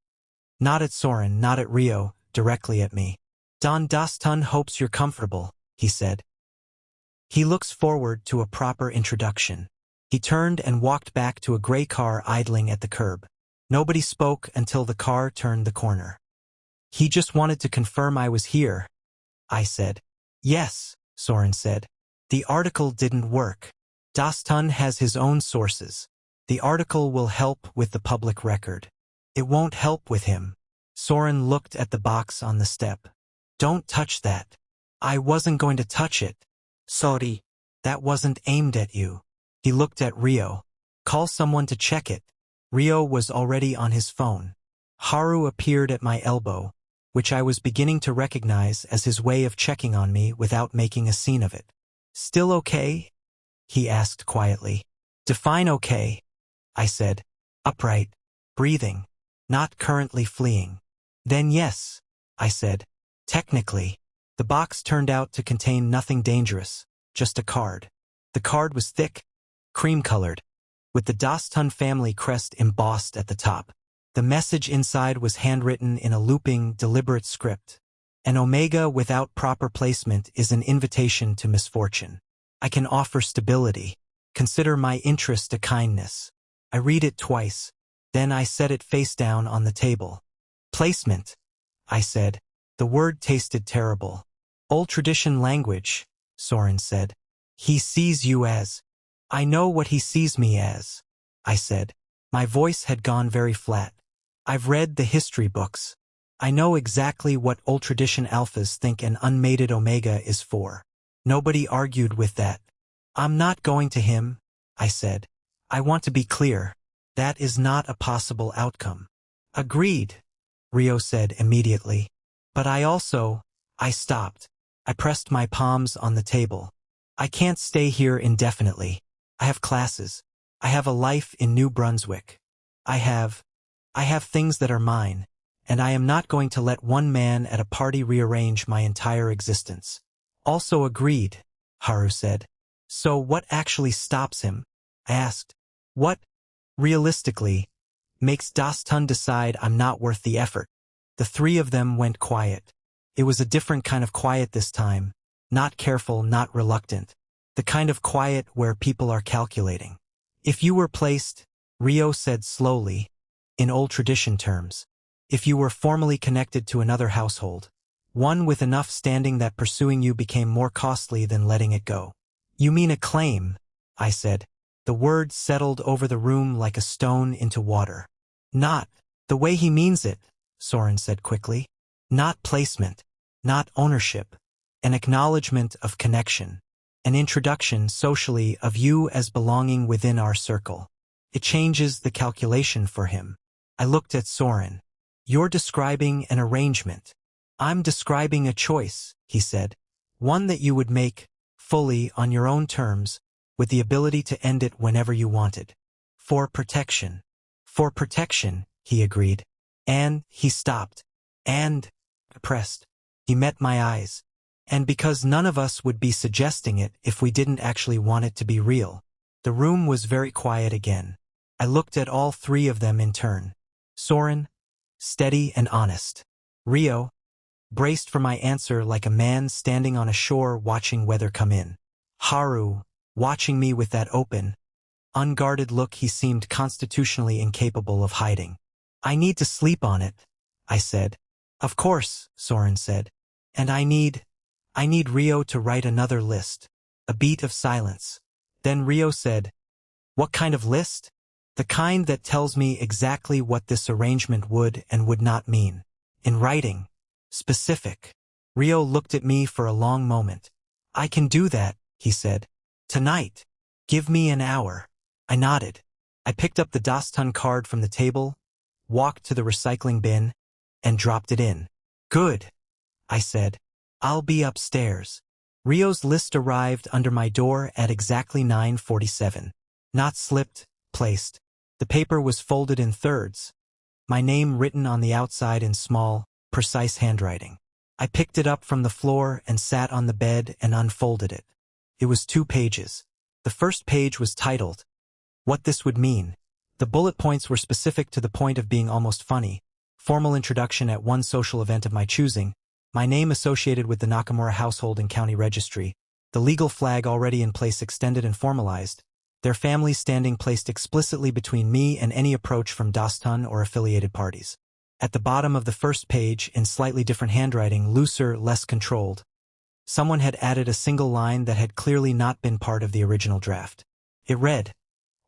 Not at Soren, not at Rio, directly at me. Don Dostun hopes you're comfortable, he said. He looks forward to a proper introduction. He turned and walked back to a gray car idling at the curb. Nobody spoke until the car turned the corner. He just wanted to confirm I was here, I said. Yes, Soren said. The article didn't work. Dostun has his own sources. The article will help with the public record. It won't help with him. Soren looked at the box on the step. Don't touch that. I wasn't going to touch it. Sorry. That wasn't aimed at you. He looked at Rio. Call someone to check it. Rio was already on his phone. Haru appeared at my elbow, which I was beginning to recognize as his way of checking on me without making a scene of it. Still okay? He asked quietly. Define okay, I said. Upright. breathing, not currently fleeing. Then yes, I said. Technically. The box turned out to contain nothing dangerous, just a card. The card was thick, cream-colored, with the Dostun family crest embossed at the top. The message inside was handwritten in a looping, deliberate script. An Omega without proper placement is an invitation to misfortune. I can offer stability. Consider my interest a kindness. I read it twice. Then I set it face down on the table. Placement, I said. The word tasted terrible. Old tradition language, Soren said. He sees you as. I know what he sees me as, I said. My voice had gone very flat. I've read the history books. I know exactly what old tradition alphas think an unmated Omega is for. Nobody argued with that. I'm not going to him, I said. I want to be clear. That is not a possible outcome. Agreed, Rio said immediately. But I stopped. I pressed my palms on the table. I can't stay here indefinitely. I have classes. I have a life in New Brunswick. I have things that are mine, and I am not going to let one man at a party rearrange my entire existence. Also agreed, Haru said. So what actually stops him? I asked. What, realistically, makes Dostun decide I'm not worth the effort? The three of them went quiet. It was a different kind of quiet this time, not careful, not reluctant. The kind of quiet where people are calculating. If you were placed, Rio said slowly, in old tradition terms, if you were formally connected to another household, one with enough standing that pursuing you became more costly than letting it go. You mean a claim, I said. The word settled over the room like a stone into water. Not the way he means it, Soren said quickly. Not placement, not ownership, an acknowledgement of connection, an introduction socially of you as belonging within our circle. It changes the calculation for him. I looked at Soren. You're describing an arrangement. I'm describing a choice, he said. One that you would make, fully on your own terms, with the ability to end it whenever you wanted. For protection. For protection, he agreed. And he stopped. And, pressed. He met my eyes. And because none of us would be suggesting it if we didn't actually want it to be real. The room was very quiet again. I looked at all three of them in turn. Soren, steady and honest. Rio, braced for my answer like a man standing on a shore watching weather come in. Haru, watching me with that open, unguarded look he seemed constitutionally incapable of hiding. I need to sleep on it, I said. Of course, Soren said. And I need Rio to write another list. A beat of silence. Then Rio said, What kind of list? The kind that tells me exactly what this arrangement would and would not mean. In writing. Specific. Rio looked at me for a long moment. I can do that, he said. Tonight. Give me an hour. I nodded. I picked up the Dostun card from the table, walked to the recycling bin, and dropped it in. Good, I said. I'll be upstairs. Rio's list arrived under my door at exactly 9:47. Not slipped, placed. The paper was folded in thirds. My name written on the outside in small, precise handwriting. I picked it up from the floor and sat on the bed and unfolded it. It was 2 pages. The first page was titled, What This Would Mean. The bullet points were specific to the point of being almost funny. Formal introduction at one social event of my choosing, my name associated with the Nakamura household and county registry, the legal flag already in place extended and formalized, their families standing placed explicitly between me and any approach from Dostun or affiliated parties. At the bottom of the first page, in slightly different handwriting, looser, less controlled, someone had added a single line that had clearly not been part of the original draft. It read,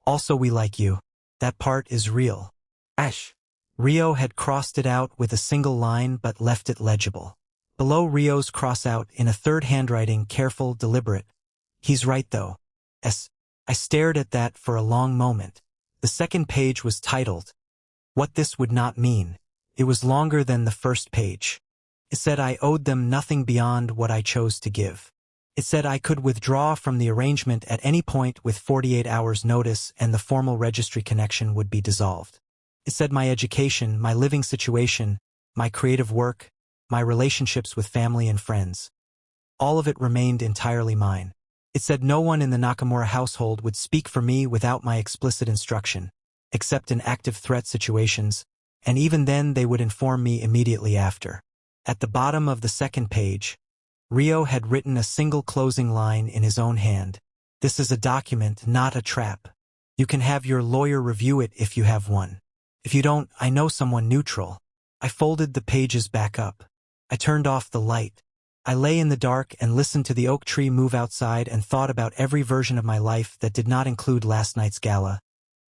Also we like you. That part is real. Ash. Rio had crossed it out with a single line but left it legible. Below Rio's cross-out, in a third handwriting, careful, deliberate. He's right though. I stared at that for a long moment. The second page was titled, What This Would Not Mean. It was longer than the first page. It said I owed them nothing beyond what I chose to give. It said I could withdraw from the arrangement at any point with 48 hours notice and the formal registry connection would be dissolved. It said my education, my living situation, my creative work, my relationships with family and friends. All of it remained entirely mine. It said no one in the Nakamura household would speak for me without my explicit instruction, except in active threat situations, and even then they would inform me immediately after. At the bottom of the second page, Rio had written a single closing line in his own hand. This is a document, not a trap. You can have your lawyer review it if you have one. If you don't, I know someone neutral. I folded the pages back up. I turned off the light. I lay in the dark and listened to the oak tree move outside and thought about every version of my life that did not include last night's gala,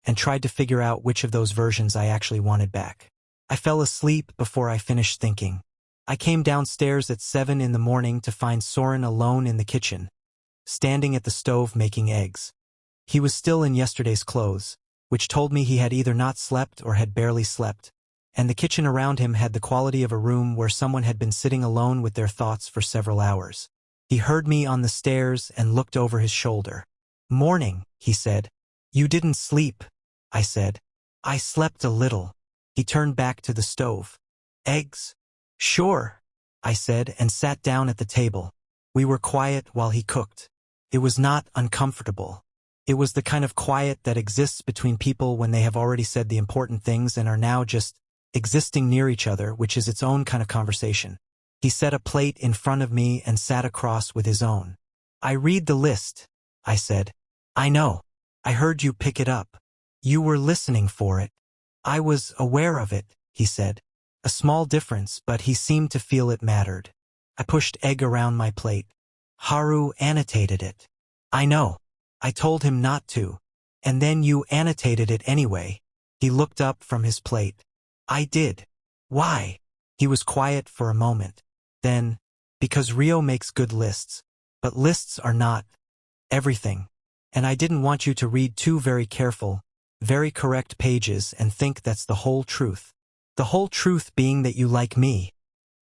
and tried to figure out which of those versions I actually wanted back. I fell asleep before I finished thinking. I came downstairs at 7 in the morning to find Soren alone in the kitchen, standing at the stove making eggs. He was still in yesterday's clothes, which told me he had either not slept or had barely slept, and the kitchen around him had the quality of a room where someone had been sitting alone with their thoughts for several hours. He heard me on the stairs and looked over his shoulder. "Morning," he said. "You didn't sleep," I said. "I slept a little." He turned back to the stove. "Eggs?" "Sure," I said and sat down at the table. We were quiet while he cooked. It was not uncomfortable. It was the kind of quiet that exists between people when they have already said the important things and are now just existing near each other, which is its own kind of conversation. He set a plate in front of me and sat across with his own. "I read the list," I said. "I know. I heard you pick it up. You were listening for it." "I was aware of it," he said. A small difference, but he seemed to feel it mattered. I pushed egg around my plate. "Haru annotated it." "I know. I told him not to. And then you annotated it anyway." He looked up from his plate. "I did." "Why?" He was quiet for a moment. Then, "Because Rio makes good lists. But lists are not everything. And I didn't want you to read two very careful, very correct pages and think that's the whole truth." "The whole truth being that you like me,"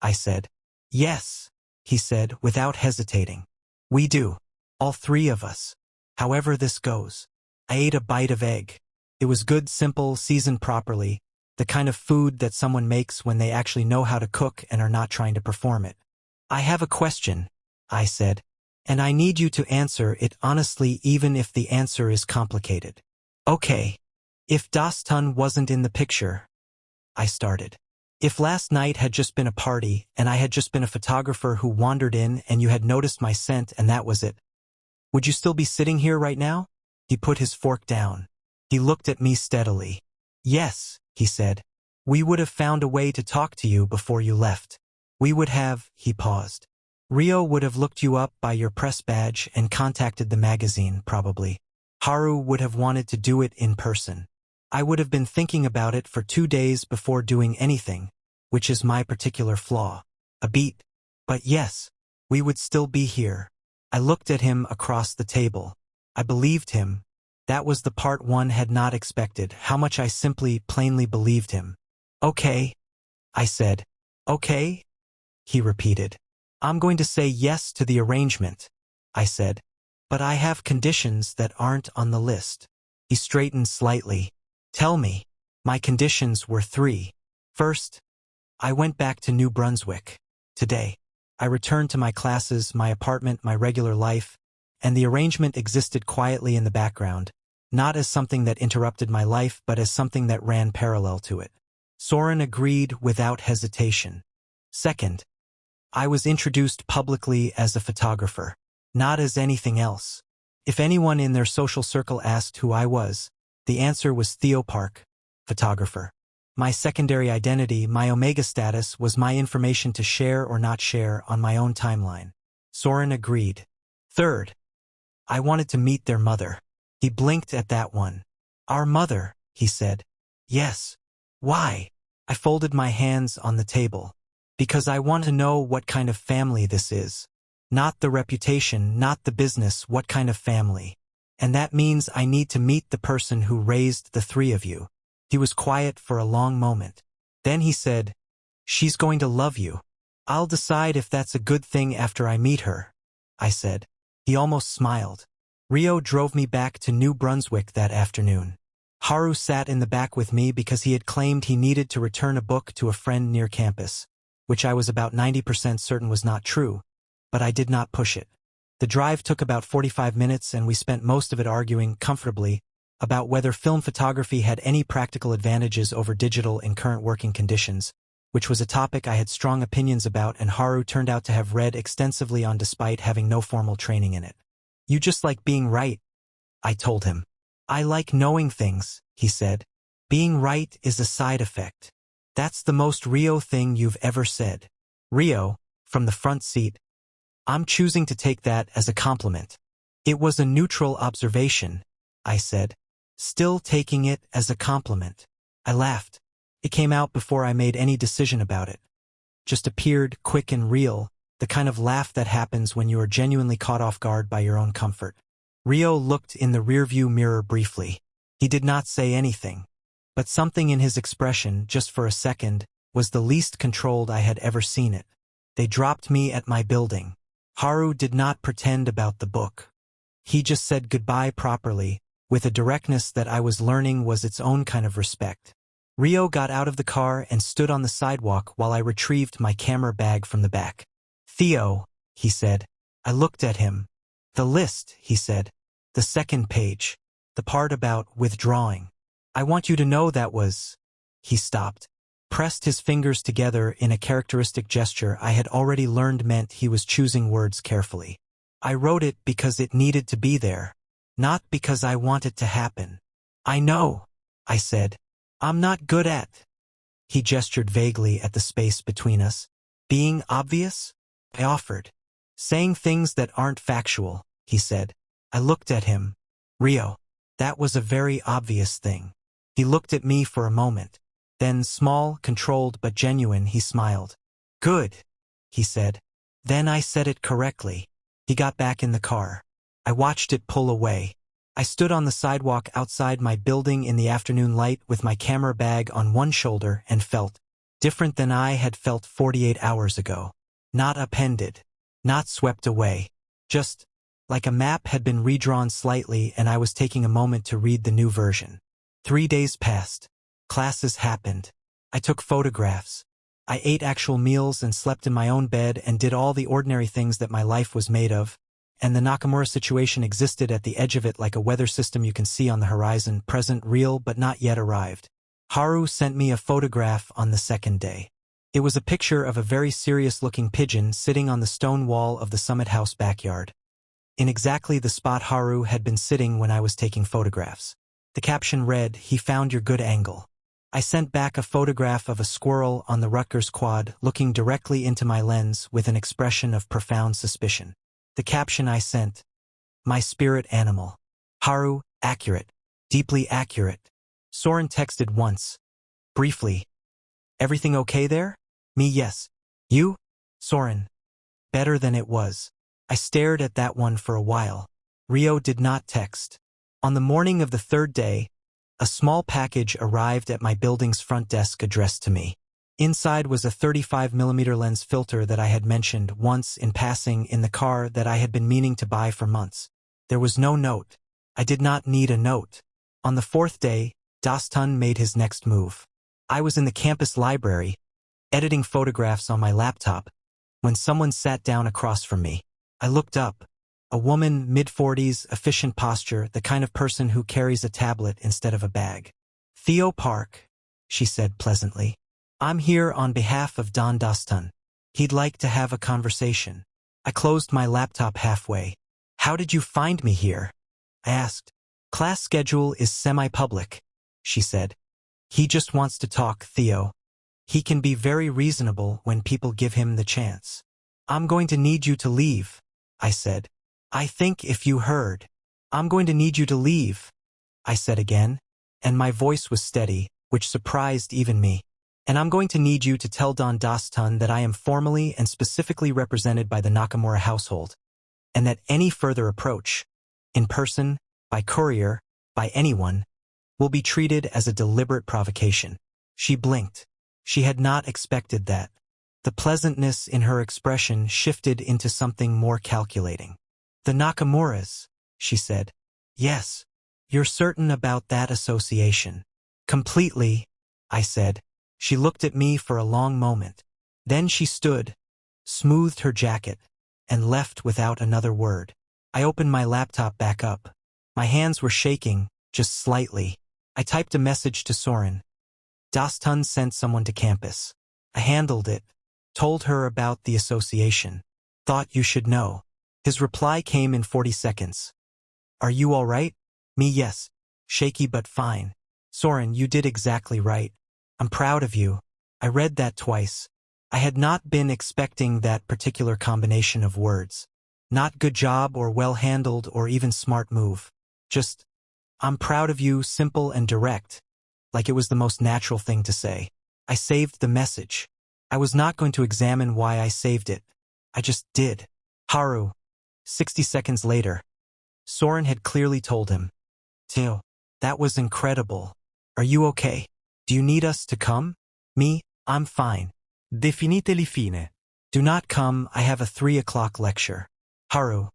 I said. "Yes," he said without hesitating. "We do. All three of us. However this goes." I ate a bite of egg. It was good, simple, seasoned properly, the kind of food that someone makes when they actually know how to cook and are not trying to perform it. "I have a question," I said, "and I need you to answer it honestly even if the answer is complicated." "Okay. If Dostun wasn't in the picture," I started. "If last night had just been a party and I had just been a photographer who wandered in and you had noticed my scent and that was it, would you still be sitting here right now?" He put his fork down. He looked at me steadily. "Yes," he said. "We would have found a way to talk to you before you left. We would have," he paused. "Rio would have looked you up by your press badge and contacted the magazine, probably. Haru would have wanted to do it in person. I would have been thinking about it for 2 days before doing anything, which is my particular flaw. A beat. But yes, we would still be here." I looked at him across the table. I believed him. That was the part one had not expected, how much I simply, plainly believed him. "Okay," I said. "Okay?" he repeated. "I'm going to say yes to the arrangement," I said. "But I have conditions that aren't on the list." He straightened slightly. "Tell me." My conditions were 3. First, I went back to New Brunswick. Today. I returned to my classes, my apartment, my regular life, and the arrangement existed quietly in the background, not as something that interrupted my life, but as something that ran parallel to it. Soren agreed without hesitation. Second, I was introduced publicly as a photographer, not as anything else. If anyone in their social circle asked who I was, the answer was Theo Park, photographer. My secondary identity, my Omega status, was my information to share or not share on my own timeline. Soren agreed. Third, I wanted to meet their mother. He blinked at that one. "Our mother," he said. "Yes." "Why?" I folded my hands on the table. "Because I want to know what kind of family this is. Not the reputation, not the business, what kind of family. And that means I need to meet the person who raised the 3 of you." He was quiet for a long moment. Then he said, "She's going to love you." "I'll decide if that's a good thing after I meet her," I said. He almost smiled. Rio drove me back to New Brunswick that afternoon. Haru sat in the back with me because he had claimed he needed to return a book to a friend near campus, which I was about 90% certain was not true, but I did not push it. The drive took about 45 minutes and we spent most of it arguing comfortably about whether film photography had any practical advantages over digital in current working conditions, which was a topic I had strong opinions about and Haru turned out to have read extensively on despite having no formal training in it. You just like being right, I told him. I like knowing things, he said. Being right is a side effect. That's the most Rio thing you've ever said. Rio, from the front seat. I'm choosing to take that as a compliment. It was a neutral observation, I said, still taking it as a compliment. I laughed. It came out before I made any decision about it. Just appeared quick and real, the kind of laugh that happens when you are genuinely caught off guard by your own comfort. Rio looked in the rearview mirror briefly. He did not say anything, but something in his expression, just for a second, was the least controlled I had ever seen it. They dropped me at my building. Haru did not pretend about the book. He just said goodbye properly, with a directness that I was learning was its own kind of respect. Rio got out of the car and stood on the sidewalk while I retrieved my camera bag from the back. Theo, he said. I looked at him. The list, he said. The second page. The part about withdrawing. I want you to know that was... He stopped, pressed his fingers together in a characteristic gesture I had already learned meant he was choosing words carefully. I wrote it because it needed to be there, not because I want it to happen. I know, I said. I'm not good at... He gestured vaguely at the space between us. Being obvious? I offered. Saying things that aren't factual, he said. I looked at him. Rio, that was a very obvious thing. He looked at me for a moment. Then, small, controlled but genuine, he smiled. Good, he said. Then I said it correctly. He got back in the car. I watched it pull away. I stood on the sidewalk outside my building in the afternoon light with my camera bag on one shoulder and felt different than I had felt 48 hours ago. Not appended. Not swept away. Just like a map had been redrawn slightly and I was taking a moment to read the new version. 3 days passed. Classes happened. I took photographs. I ate actual meals and slept in my own bed and did all the ordinary things that my life was made of, and the Nakamura situation existed at the edge of it like a weather system you can see on the horizon, present, real, but not yet arrived. Haru sent me a photograph on the second day. It was a picture of a very serious-looking pigeon sitting on the stone wall of the Summit House backyard, in exactly the spot Haru had been sitting when I was taking photographs. The caption read, "He found your good angle." I sent back a photograph of a squirrel on the Rutgers quad looking directly into my lens with an expression of profound suspicion. The caption I sent, "My spirit animal." Haru, accurate. Deeply accurate. Soren texted once. Briefly. Everything okay there? Me, yes. You? Soren. Better than it was. I stared at that one for a while. Rio did not text. On the morning of the third day, a small package arrived at my building's front desk addressed to me. Inside was a 35mm lens filter that I had mentioned once in passing in the car that I had been meaning to buy for months. There was no note. I did not need a note. On the fourth day, Dostun made his next move. I was in the campus library, editing photographs on my laptop, when someone sat down across from me. I looked up. A woman, mid-40s, efficient posture, the kind of person who carries a tablet instead of a bag. Theo Park, she said pleasantly. I'm here on behalf of Don Dostun. He'd like to have a conversation. I closed my laptop halfway. How did you find me here? I asked. Class schedule is semi-public, she said. He just wants to talk, Theo. He can be very reasonable when people give him the chance. I'm going to need you to leave, I said. I think if you heard. I'm going to need you to leave, I said again, and my voice was steady, which surprised even me. And I'm going to need you to tell Don Dostun that I am formally and specifically represented by the Nakamura household, and that any further approach, in person, by courier, by anyone, will be treated as a deliberate provocation. She blinked. She had not expected that. The pleasantness in her expression shifted into something more calculating. The Nakamuras, she said. Yes. You're certain about that association? Completely, I said. She looked at me for a long moment. Then she stood, smoothed her jacket, and left without another word. I opened my laptop back up. My hands were shaking, just slightly. I typed a message to Soren. Dostun sent someone to campus. I handled it, told her about the association. Thought you should know. His reply came in 40 seconds. Are you all right? Me, yes. Shaky but fine. Soren, you did exactly right. I'm proud of you. I read that twice. I had not been expecting that particular combination of words. Not good job or well handled or even smart move. Just, I'm proud of you, simple and direct. Like it was the most natural thing to say. I saved the message. I was not going to examine why I saved it. I just did. Haru. 60 seconds later. Soren had clearly told him. Teo, that was incredible. Are you okay? Do you need us to come? Me, I'm fine. Definitely fine. Do not come, I have a 3 o'clock lecture. Haru.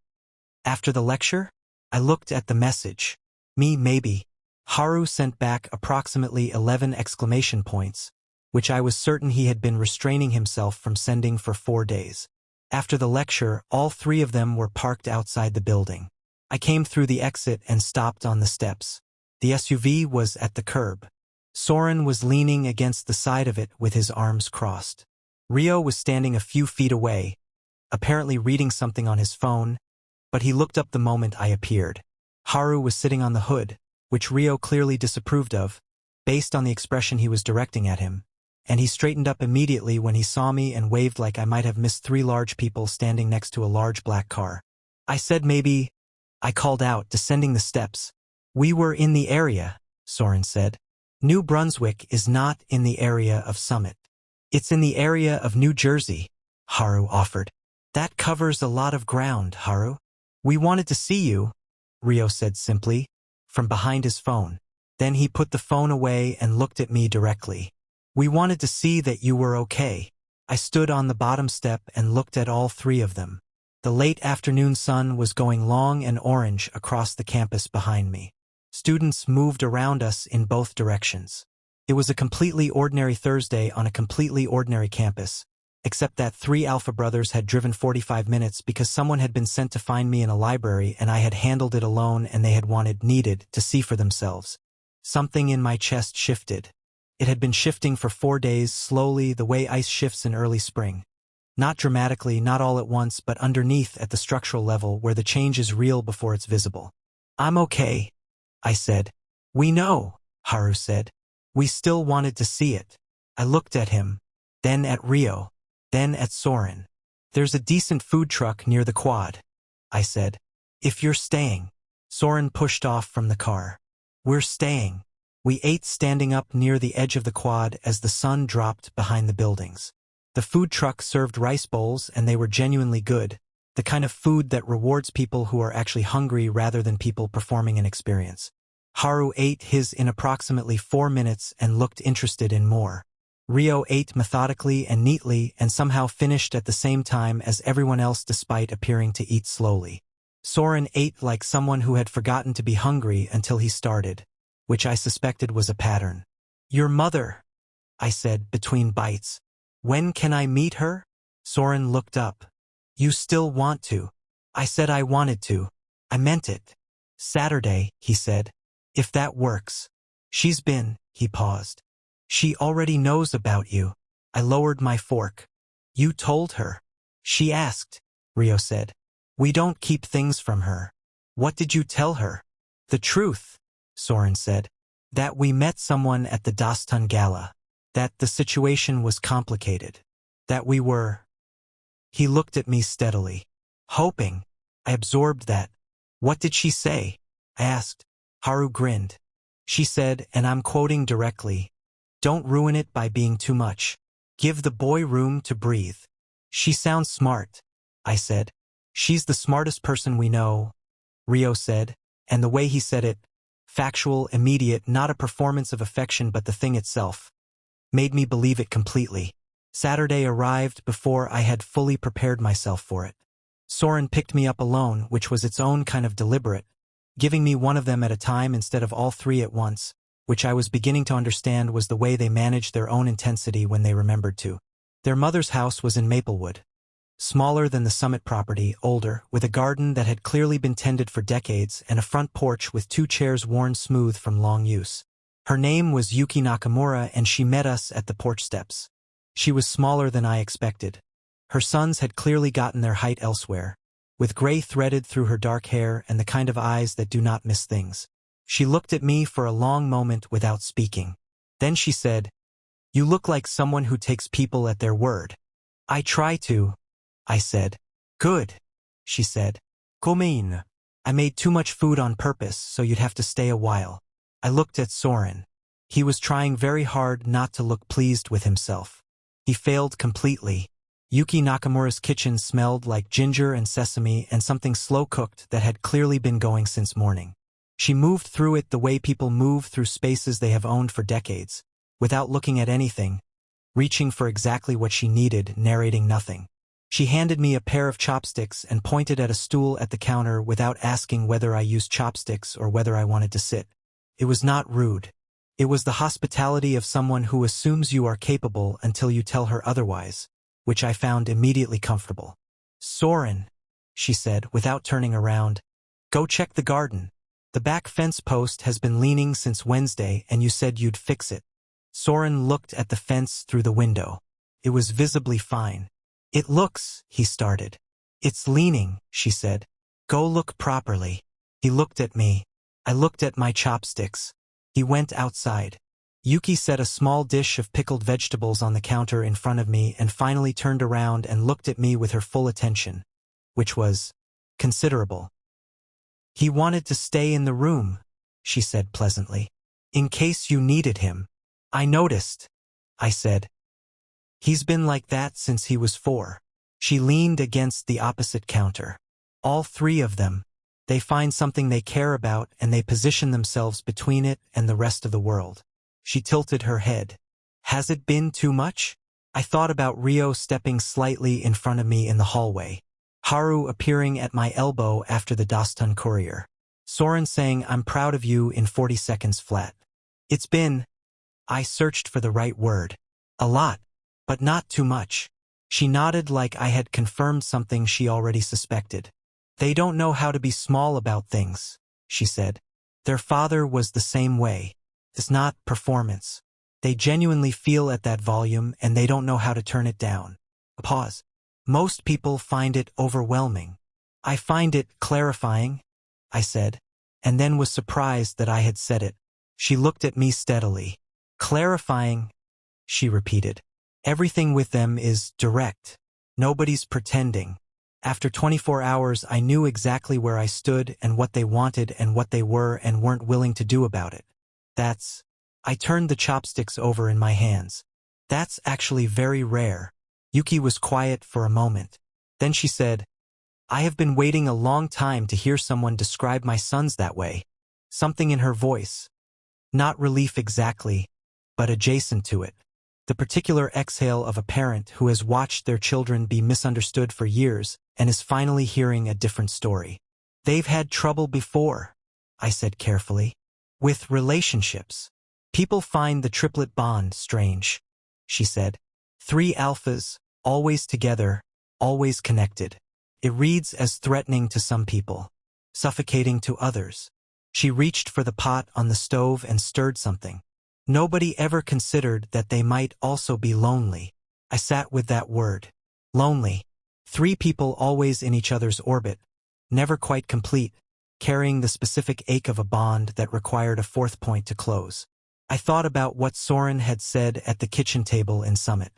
After the lecture? I looked at the message. Me, maybe. Haru sent back approximately 11 exclamation points, which I was certain he had been restraining himself from sending for 4 days. After the lecture, all 3 of them were parked outside the building. I came through the exit and stopped on the steps. The SUV was at the curb. Soren was leaning against the side of it with his arms crossed. Rio was standing a few feet away, apparently reading something on his phone, but he looked up the moment I appeared. Haru was sitting on the hood, which Rio clearly disapproved of, based on the expression he was directing at him, and he straightened up immediately when he saw me and waved like I might have missed 3 large people standing next to a large black car. I said maybe. I called out, descending the steps. We were in the area, Soren said. New Brunswick is not in the area of Summit. It's in the area of New Jersey, Haru offered. That covers a lot of ground, Haru. We wanted to see you, Rio said simply, from behind his phone. Then he put the phone away and looked at me directly. We wanted to see that you were okay. I stood on the bottom step and looked at all 3 of them. The late afternoon sun was going long and orange across the campus behind me. Students moved around us in both directions. It was a completely ordinary Thursday on a completely ordinary campus, except that 3 Alpha brothers had driven 45 minutes because someone had been sent to find me in a library and I had handled it alone and they had needed to see for themselves. Something in my chest shifted. It had been shifting for 4 days, slowly, the way ice shifts in early spring. Not dramatically, not all at once, but underneath at the structural level where the change is real before it's visible. I'm okay, I said. We know, Haru said. We still wanted to see it. I looked at him, then at Rio, then at Soren. There's a decent food truck near the quad, I said. If you're staying. Soren pushed off from the car. We're staying. We ate standing up near the edge of the quad as the sun dropped behind the buildings. The food truck served rice bowls and they were genuinely good, the kind of food that rewards people who are actually hungry rather than people performing an experience. Haru ate his in approximately 4 minutes and looked interested in more. Rio ate methodically and neatly and somehow finished at the same time as everyone else despite appearing to eat slowly. Soren ate like someone who had forgotten to be hungry until he started, which I suspected was a pattern. Your mother, I said between bites. When can I meet her? Soren looked up. You still want to? I said I wanted to. I meant it. Saturday, he said. If that works. She's been, he paused. She already knows about you. I lowered my fork. You told her. She asked, Rio said. We don't keep things from her. What did you tell her? The truth, Soren said. That we met someone at the Dostun Gala. That the situation was complicated. That we were. He looked at me steadily. Hoping. I absorbed that. What did she say? I asked. Haru grinned. She said, and I'm quoting directly, don't ruin it by being too much. Give the boy room to breathe. She sounds smart, I said. She's the smartest person we know, Rio said, and the way he said it, factual, immediate, not a performance of affection but the thing itself, made me believe it completely. Saturday arrived before I had fully prepared myself for it. Soren picked me up alone, which was its own kind of deliberate, giving me one of them at a time instead of all three at once, which I was beginning to understand was the way they managed their own intensity when they remembered to. Their mother's house was in Maplewood. Smaller than the Summit property, older, with a garden that had clearly been tended for decades and a front porch with 2 chairs worn smooth from long use. Her name was Yuki Nakamura, and she met us at the porch steps. She was smaller than I expected. Her sons had clearly gotten their height elsewhere, with gray threaded through her dark hair and the kind of eyes that do not miss things. She looked at me for a long moment without speaking. Then she said, "You look like someone who takes people at their word." "I try to," I said. "Good," she said. Come. "I made too much food on purpose, so you'd have to stay a while." I looked at Soren. He was trying very hard not to look pleased with himself. He failed completely. Yuki Nakamura's kitchen smelled like ginger and sesame and something slow-cooked that had clearly been going since morning. She moved through it the way people move through spaces they have owned for decades, without looking at anything, reaching for exactly what she needed, narrating nothing. She handed me a pair of chopsticks and pointed at a stool at the counter without asking whether I used chopsticks or whether I wanted to sit. It was not rude. It was the hospitality of someone who assumes you are capable until you tell her otherwise, which I found immediately comfortable. "Soren," she said, without turning around, "go check the garden. The back fence post has been leaning since Wednesday and you said you'd fix it." Soren looked at the fence through the window. It was visibly fine. "It looks," he started. "It's leaning," she said. "Go look properly." He looked at me. I looked at my chopsticks. He went outside. Yuki set a small dish of pickled vegetables on the counter in front of me and finally turned around and looked at me with her full attention, which was considerable. "He wanted to stay in the room," she said pleasantly, "in case you needed him." "I noticed," I said. "He's been like that since he was 4. She leaned against the opposite counter. "All 3 of them. They find something they care about and they position themselves between it and the rest of the world." She tilted her head. "Has it been too much?" I thought about Rio stepping slightly in front of me in the hallway, Haru appearing at my elbow after the Dostun courier, Soren saying "I'm proud of you" in 40 seconds flat. It's been, I searched for the right word, a lot, but not too much. She nodded like I had confirmed something she already suspected. "They don't know how to be small about things," she said. "Their father was the same way. It's not performance. They genuinely feel at that volume and they don't know how to turn it down." A pause. "Most people find it overwhelming. I find it clarifying," I said, and then was surprised that I had said it. She looked at me steadily. "Clarifying," she repeated. "Everything with them is direct. Nobody's pretending. After 24 hours, I knew exactly where I stood and what they wanted and what they were and weren't willing to do about it. That's..." I turned the chopsticks over in my hands. "That's actually very rare." Yuki was quiet for a moment. Then she said, "I have been waiting a long time to hear someone describe my sons that way." Something in her voice. Not relief exactly, but adjacent to it. The particular exhale of a parent who has watched their children be misunderstood for years and is finally hearing a different story. "They've had trouble before," I said carefully. "With relationships. People find the triplet bond strange," she said. 3 alphas, always together, always connected. It reads as threatening to some people, suffocating to others. She reached for the pot on the stove and stirred something. Nobody ever considered that they might also be lonely. I sat with that word. Lonely. 3 people always in each other's orbit, never quite complete, carrying the specific ache of a bond that required a 4th point to close. I thought about what Soren had said at the kitchen table in Summit.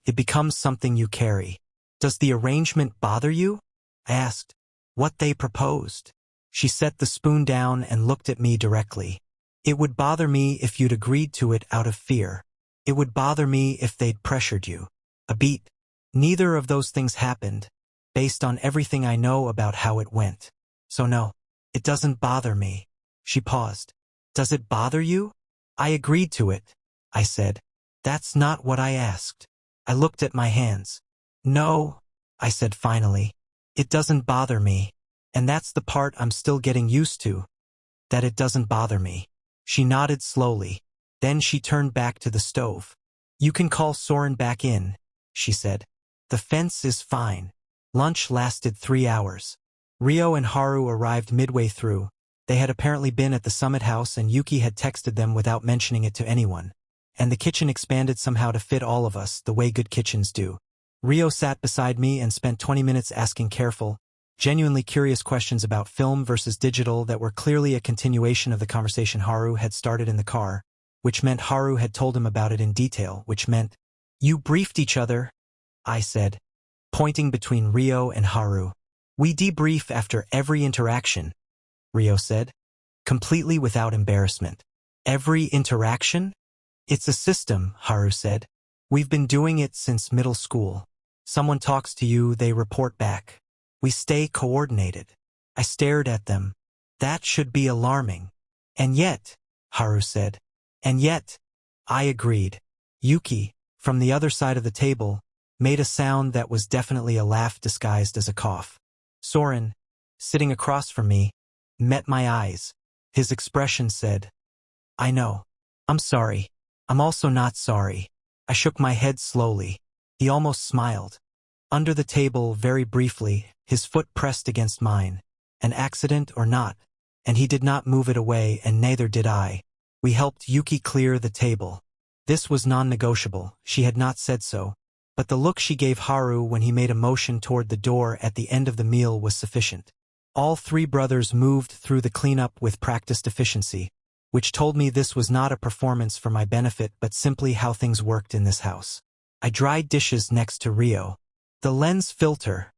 It becomes something you carry. "Does the arrangement bother you?" I asked. "What they proposed." She set the spoon down and looked at me directly. "It would bother me if you'd agreed to it out of fear. It would bother me if they'd pressured you." A beat. "Neither of those things happened, based on everything I know about how it went. So no, it doesn't bother me." She paused. "Does it bother you?" "I agreed to it," I said. "That's not what I asked." I looked at my hands. "No," I said finally. "It doesn't bother me. And that's the part I'm still getting used to. that it doesn't bother me. She nodded slowly. Then she turned back to the stove. You can call Soren back in, she said. The fence is fine. Lunch lasted 3 hours. Rio and Haru arrived midway through. They had apparently been at the Summit House and Yuki had texted them without mentioning it to anyone. And the kitchen expanded somehow to fit all of us, the way good kitchens do. Rio sat beside me and spent 20 minutes asking careful, genuinely curious questions about film versus digital that were clearly a continuation of the conversation Haru had started in the car, which meant Haru had told him about it in detail, which meant, "You briefed each other," I said, pointing between Rio and Haru. "We debrief after every interaction," Rio said, completely without embarrassment. "Every interaction?" "It's a system," Haru said. "We've been doing it since middle school. Someone talks to you, they report back. We stay coordinated." I stared at them. "That should be alarming." "And yet," Haru said. "And yet," I agreed. Yuki, from the other side of the table, made a sound that was definitely a laugh disguised as a cough. Soren, sitting across from me, met my eyes. His expression said, "I know. I'm sorry. I'm also not sorry." I shook my head slowly. He almost smiled. Under the table, very briefly, his foot pressed against mine. An accident or not, and he did not move it away and neither did I. We helped Yuki clear the table. This was non-negotiable, she had not said so, but the look she gave Haru when he made a motion toward the door at the end of the meal was sufficient. All 3 brothers moved through the cleanup with practiced efficiency, which told me this was not a performance for my benefit but simply how things worked in this house. I dried dishes next to Rio. "The lens filter,"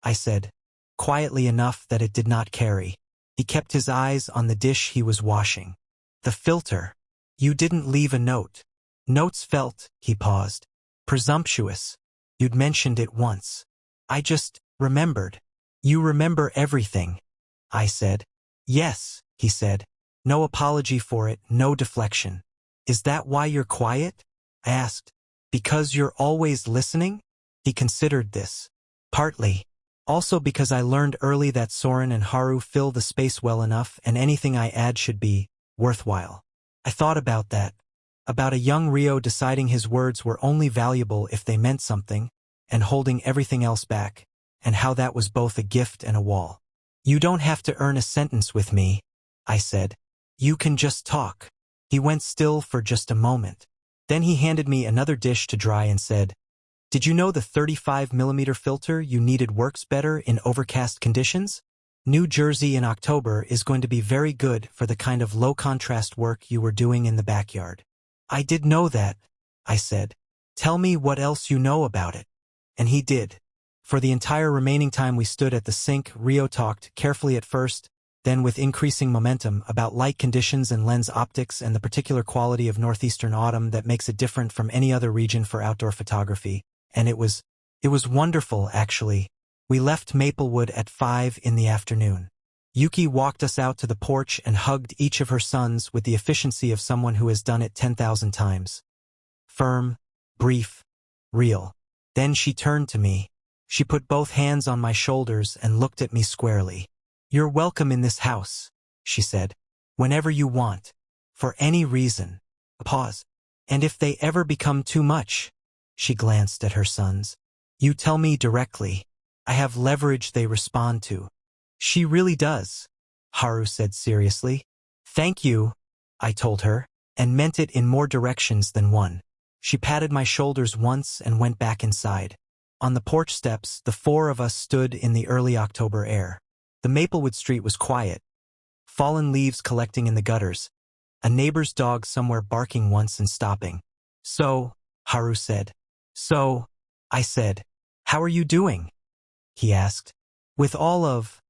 I said, quietly enough that it did not carry. He kept his eyes on the dish he was washing. "The filter. You didn't leave a note." "Notes felt," he paused, "presumptuous. You'd mentioned it once. I just remembered." "You remember everything," I said. "Yes," he said. No apology for it, no deflection. "Is that why you're quiet?" I asked. "Because you're always listening?" He considered this. "Partly. Also because I learned early that Soren and Haru fill the space well enough and anything I add should be worthwhile." I thought about that. About a young Rio deciding his words were only valuable if they meant something, and holding everything else back, and how that was both a gift and a wall. "You don't have to earn a sentence with me," I said. "You can just talk." He went still for just a moment. Then he handed me another dish to dry and said, "Did you know the 35mm filter you needed works better in overcast conditions? New Jersey in October is going to be very good for the kind of low-contrast work you were doing in the backyard." "I did know that," I said. "Tell me what else you know about it." And he did. For the entire remaining time we stood at the sink, Rio talked, carefully at first, then with increasing momentum, about light conditions and lens optics and the particular quality of northeastern autumn that makes it different from any other region for outdoor photography. And it was wonderful, actually. We left Maplewood at 5 in the afternoon. Yuki walked us out to the porch and hugged each of her sons with the efficiency of someone who has done it 10,000 times. Firm, brief, real. Then she turned to me. She put both hands on my shoulders and looked at me squarely. "You're welcome in this house," she said. "Whenever you want. For any reason." A pause. "And if they ever become too much," she glanced at her sons, "you tell me directly. I have leverage they respond to." "She really does," Haru said seriously. "Thank you," I told her, and meant it in more directions than one. She patted my shoulders once and went back inside. On the porch steps, the 4 of us stood in the early October air. The Maplewood street was quiet. Fallen leaves collecting in the gutters. A neighbor's dog somewhere barking once and stopping. "So," Haru said. "So," I said. "How are you doing?" he asked. "With all of..."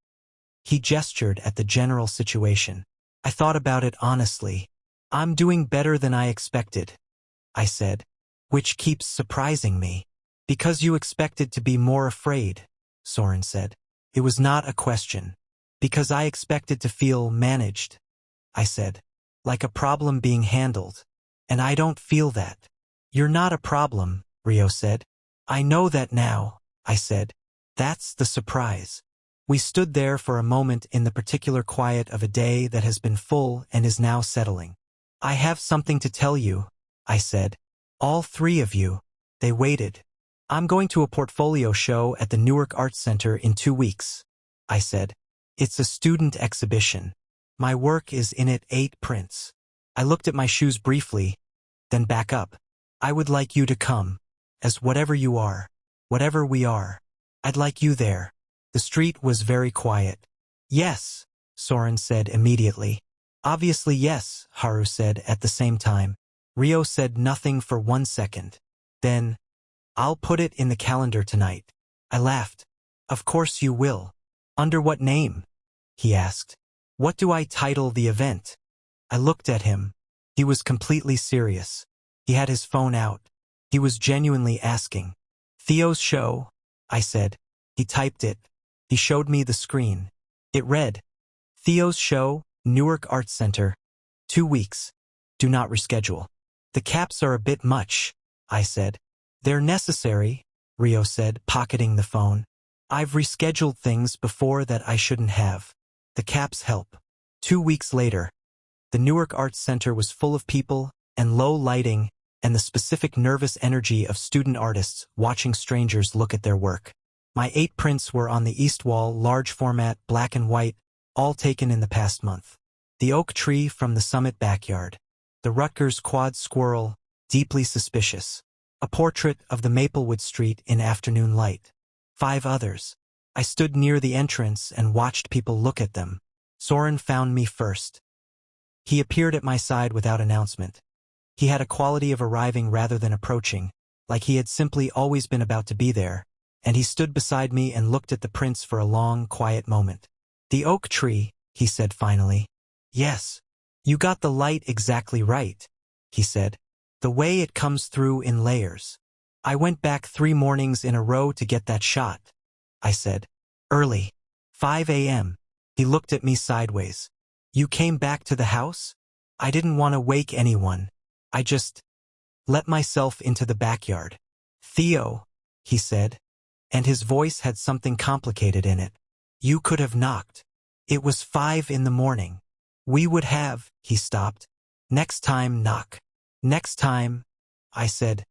He gestured at the general situation. I thought about it honestly. "I'm doing better than I expected," I said. "Which keeps surprising me." "Because you expected to be more afraid," Soren said. It was not a question. "Because I expected to feel managed," I said. "Like a problem being handled. And I don't feel that." "You're not a problem," Rio said. "I know that now," I said. "That's the surprise." We stood there for a moment in the particular quiet of a day that has been full and is now settling. I have something to tell you, I said. All three of you. They waited. I'm going to a portfolio show at the Newark Arts Center in 2 weeks, I said. It's a student exhibition. My work is in it 8 prints. I looked at my shoes briefly, then back up. I would like you to come. As whatever you are. Whatever we are. I'd like you there. The street was very quiet. Yes, Soren said immediately. Obviously yes, Haru said at the same time. Rio said nothing for 1 second. Then, I'll put it in the calendar tonight. I laughed. Of course you will. Under what name? He asked. What do I title the event? I looked at him. He was completely serious. He had his phone out. He was genuinely asking. Theo's show, I said. He typed it. He showed me the screen. It read, Theo's show, Newark Arts Center. 2 weeks. Do not reschedule. The caps are a bit much, I said. They're necessary, Rio said, pocketing the phone. I've rescheduled things before that I shouldn't have. The caps help. 2 weeks later, the Newark Arts Center was full of people and low lighting and the specific nervous energy of student artists watching strangers look at their work. My 8 prints were on the east wall, large format, black and white, all taken in the past month. The oak tree from the summit backyard. The Rutgers quad squirrel, deeply suspicious. A portrait of the Maplewood Street in afternoon light. 5 others. I stood near the entrance and watched people look at them. Soren found me first. He appeared at my side without announcement. He had a quality of arriving rather than approaching, like he had simply always been about to be there, and he stood beside me and looked at the prints for a long, quiet moment. The oak tree, he said finally. Yes. You got the light exactly right, he said. The way it comes through in layers. I went back 3 mornings in a row to get that shot, I said. Early. 5 a.m. He looked at me sideways. You came back to the house? I didn't want to wake anyone. I just let myself into the backyard. Theo, he said, and his voice had something complicated in it. You could have knocked. It was 5 in the morning. We would have, he stopped. Next time, knock. Next time, I said.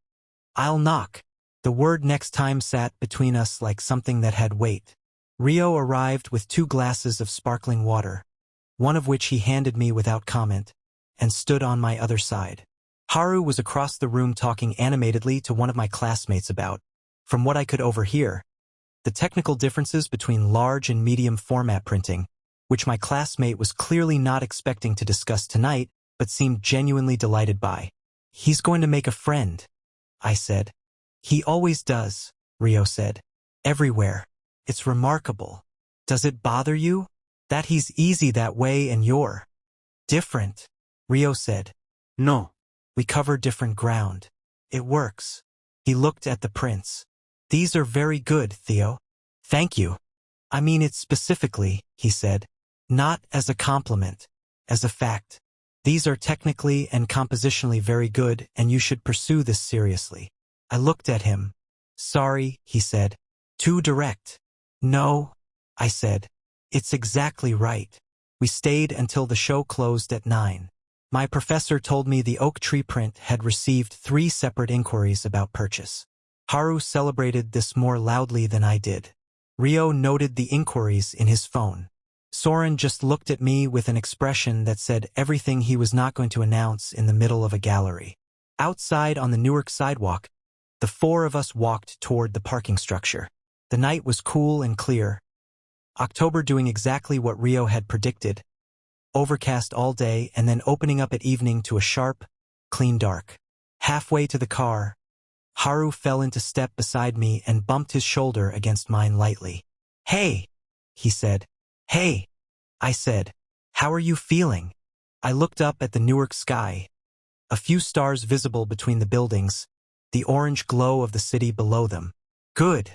I'll knock. The word next time sat between us like something that had weight. Rio arrived with 2 glasses of sparkling water, one of which he handed me without comment, and stood on my other side. Haru was across the room talking animatedly to one of my classmates about, from what I could overhear, the technical differences between large and medium format printing, which my classmate was clearly not expecting to discuss tonight, but seemed genuinely delighted by. He's going to make a friend, I said. He always does, Rio said. Everywhere. It's remarkable. Does it bother you? That he's easy that way and you're different, Rio said. No. We cover different ground. It works. He looked at the prints. These are very good, Theo. Thank you. I mean it specifically, he said. Not as a compliment, as a fact. These are technically and compositionally very good, and you should pursue this seriously. I looked at him. Sorry, he said. Too direct. No, I said. It's exactly right. We stayed until the show closed at 9. My professor told me the oak tree print had received 3 separate inquiries about purchase. Haru celebrated this more loudly than I did. Rio noted the inquiries in his phone. Soren just looked at me with an expression that said everything he was not going to announce in the middle of a gallery. Outside on the Newark sidewalk, the 4 of us walked toward the parking structure. The night was cool and clear. October doing exactly what Rio had predicted. Overcast all day and then opening up at evening to a sharp, clean dark. Halfway to the car, Haru fell into step beside me and bumped his shoulder against mine lightly. Hey, he said. Hey, I said. How are you feeling? I looked up at the Newark sky. A few stars visible between the buildings, the orange glow of the city below them. Good,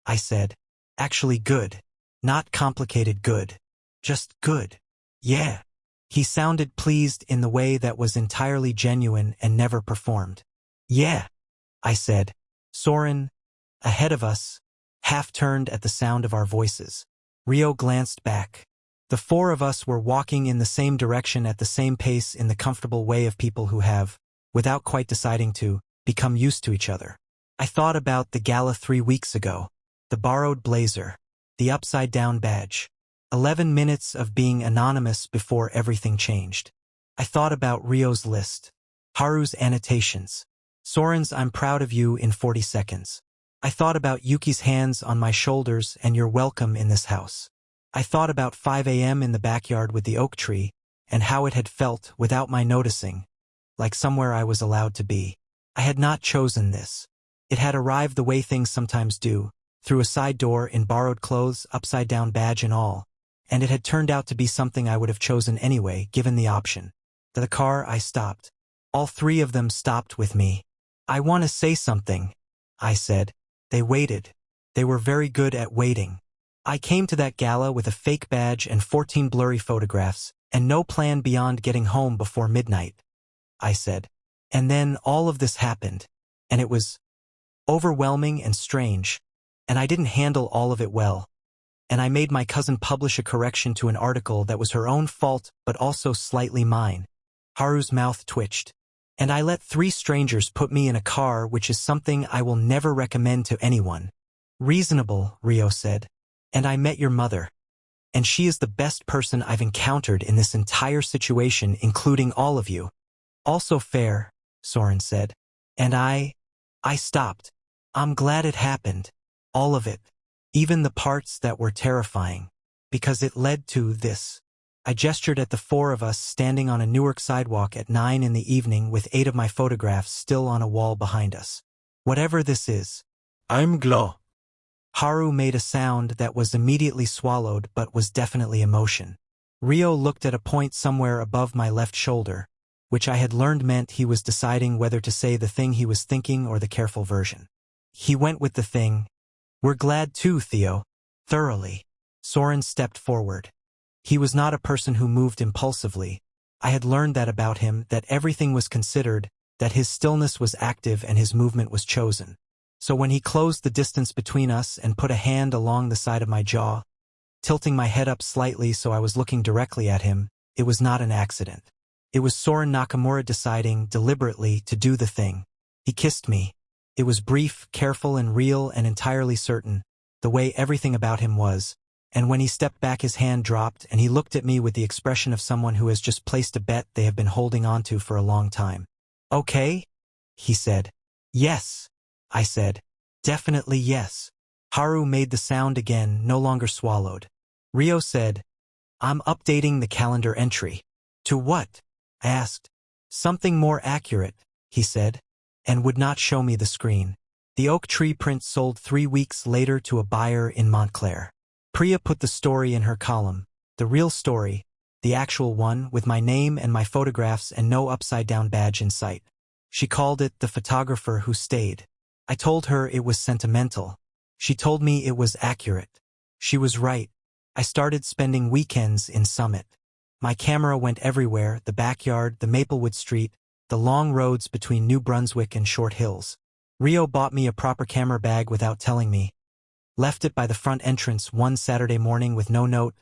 I said. Actually good. Not complicated good. Just good. Yeah. He sounded pleased in the way that was entirely genuine and never performed. Yeah, I said. Soren, ahead of us, half turned at the sound of our voices. Rio glanced back. The four of us were walking in the same direction at the same pace in the comfortable way of people who have, without quite deciding to, become used to each other. I thought about the gala 3 weeks ago, the borrowed blazer, the upside-down badge, 11 minutes of being anonymous before everything changed. I thought about Rio's list, Haru's annotations, Soren's "I'm proud of you" in 40 seconds. I thought about Yuki's hands on my shoulders and "you're welcome in this house." I thought about 5 a.m. in the backyard with the oak tree and how it had felt without my noticing, like somewhere I was allowed to be. I had not chosen this. It had arrived the way things sometimes do, through a side door in borrowed clothes, upside-down badge and all, and it had turned out to be something I would have chosen anyway, given the option. The car, I stopped. All three of them stopped with me. "I want to say something," I said. They waited. They were very good at waiting. I came to that gala with a fake badge and 14 blurry photographs, and no plan beyond getting home before midnight, I said. And then all of this happened, and it was overwhelming and strange, and I didn't handle all of it well. And I made my cousin publish a correction to an article that was her own fault but also slightly mine. Haru's mouth twitched. And I let 3 strangers put me in a car, which is something I will never recommend to anyone. "Reasonable," Rio said. "And I met your mother. And she is the best person I've encountered in this entire situation, including all of you." "Also fair," Soren said. And I stopped. "I'm glad it happened. All of it. Even the parts that were terrifying. Because it led to this." I gestured at the 4 of us standing on a Newark sidewalk at 9 in the evening with 8 of my photographs still on a wall behind us. "Whatever this is, I'm glad." Haru made a sound that was immediately swallowed but was definitely emotion. Rio looked at a point somewhere above my left shoulder, which I had learned meant he was deciding whether to say the thing he was thinking or the careful version. He went with the thing. "We're glad too, Theo." "Thoroughly." Soren stepped forward. He was not a person who moved impulsively. I had learned that about him, that everything was considered, that his stillness was active and his movement was chosen. So when he closed the distance between us and put a hand along the side of my jaw, tilting my head up slightly so I was looking directly at him, it was not an accident. It was Soren Nakamura deciding, deliberately, to do the thing. He kissed me. It was brief, careful and real and entirely certain, the way everything about him was. And when he stepped back, his hand dropped and he looked at me with the expression of someone who has just placed a bet they have been holding on to for a long time. "Okay?" he said. "Yes," I said. "Definitely yes." Haru made the sound again, no longer swallowed. Rio said, "I'm updating the calendar entry." "To what?" I asked. "Something more accurate," he said, and would not show me the screen. The oak tree print sold 3 weeks later to a buyer in Montclair. Priya put the story in her column, the real story, the actual one, with my name and my photographs and no upside-down badge in sight. She called it "The Photographer Who Stayed." I told her it was sentimental. She told me it was accurate. She was right. I started spending weekends in Summit. My camera went everywhere, the backyard, the Maplewood Street, the long roads between New Brunswick and Short Hills. Rio bought me a proper camera bag without telling me, left it by the front entrance one Saturday morning with no note,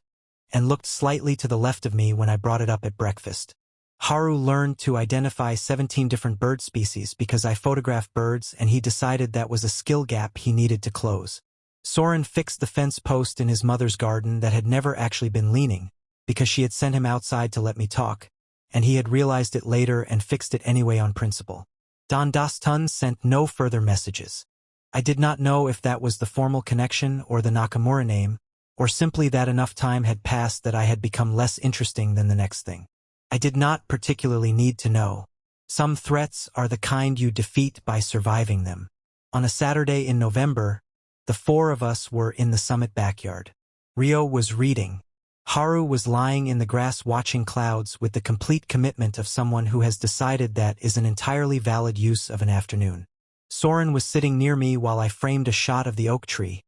and looked slightly to the left of me when I brought it up at breakfast. Haru learned to identify 17 different bird species because I photographed birds, and he decided that was a skill gap he needed to close. Soren fixed the fence post in his mother's garden that had never actually been leaning, because she had sent him outside to let me talk, and he had realized it later and fixed it anyway on principle. Don Dostun sent no further messages. I did not know if that was the formal connection or the Nakamura name, or simply that enough time had passed that I had become less interesting than the next thing. I did not particularly need to know. Some threats are the kind you defeat by surviving them. On a Saturday in November, the 4 of us were in the Summit backyard. Rio was reading. Haru was lying in the grass watching clouds with the complete commitment of someone who has decided that is an entirely valid use of an afternoon. Soren was sitting near me while I framed a shot of the oak tree.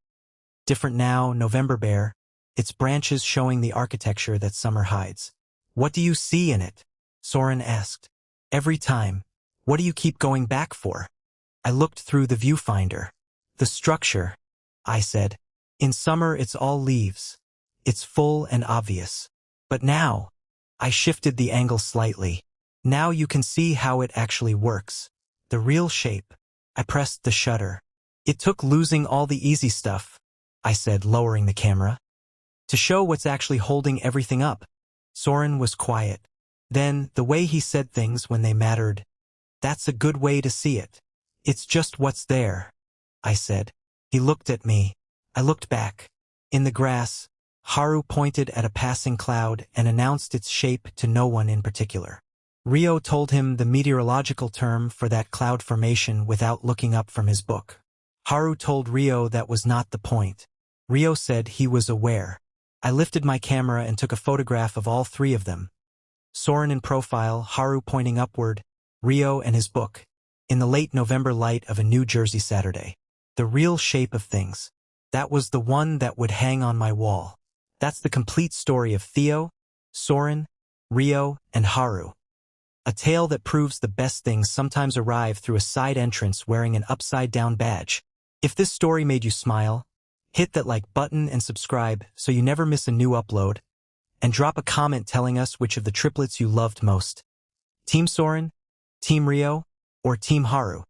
Different now, November bare, its branches showing the architecture that summer hides. "What do you see in it?" Soren asked. "Every time. What do you keep going back for?" I looked through the viewfinder. "The structure," I said. "In summer it's all leaves. It's full and obvious. But now, I shifted the angle slightly. Now you can see how it actually works. The real shape. I pressed the shutter. It took losing all the easy stuff, I said, lowering the camera, to show what's actually holding everything up. Soren was quiet. Then, the way he said things when they mattered, that's a good way to see it. It's just what's there, I said. He looked at me. I looked back. In the grass, Haru pointed at a passing cloud and announced its shape to no one in particular. Rio told him the meteorological term for that cloud formation without looking up from his book. Haru told Rio that was not the point. Rio said he was aware. I lifted my camera and took a photograph of all three of them. Soren in profile, Haru pointing upward, Rio and his book, in the late November light of a New Jersey Saturday. The real shape of things. That was the one that would hang on my wall. That's the complete story of Theo, Soren, Rio, and Haru. A tale that proves the best things sometimes arrive through a side entrance wearing an upside-down badge. If this story made you smile, hit that like button and subscribe so you never miss a new upload, and drop a comment telling us which of the triplets you loved most. Team Soren, Team Rio, or Team Haru?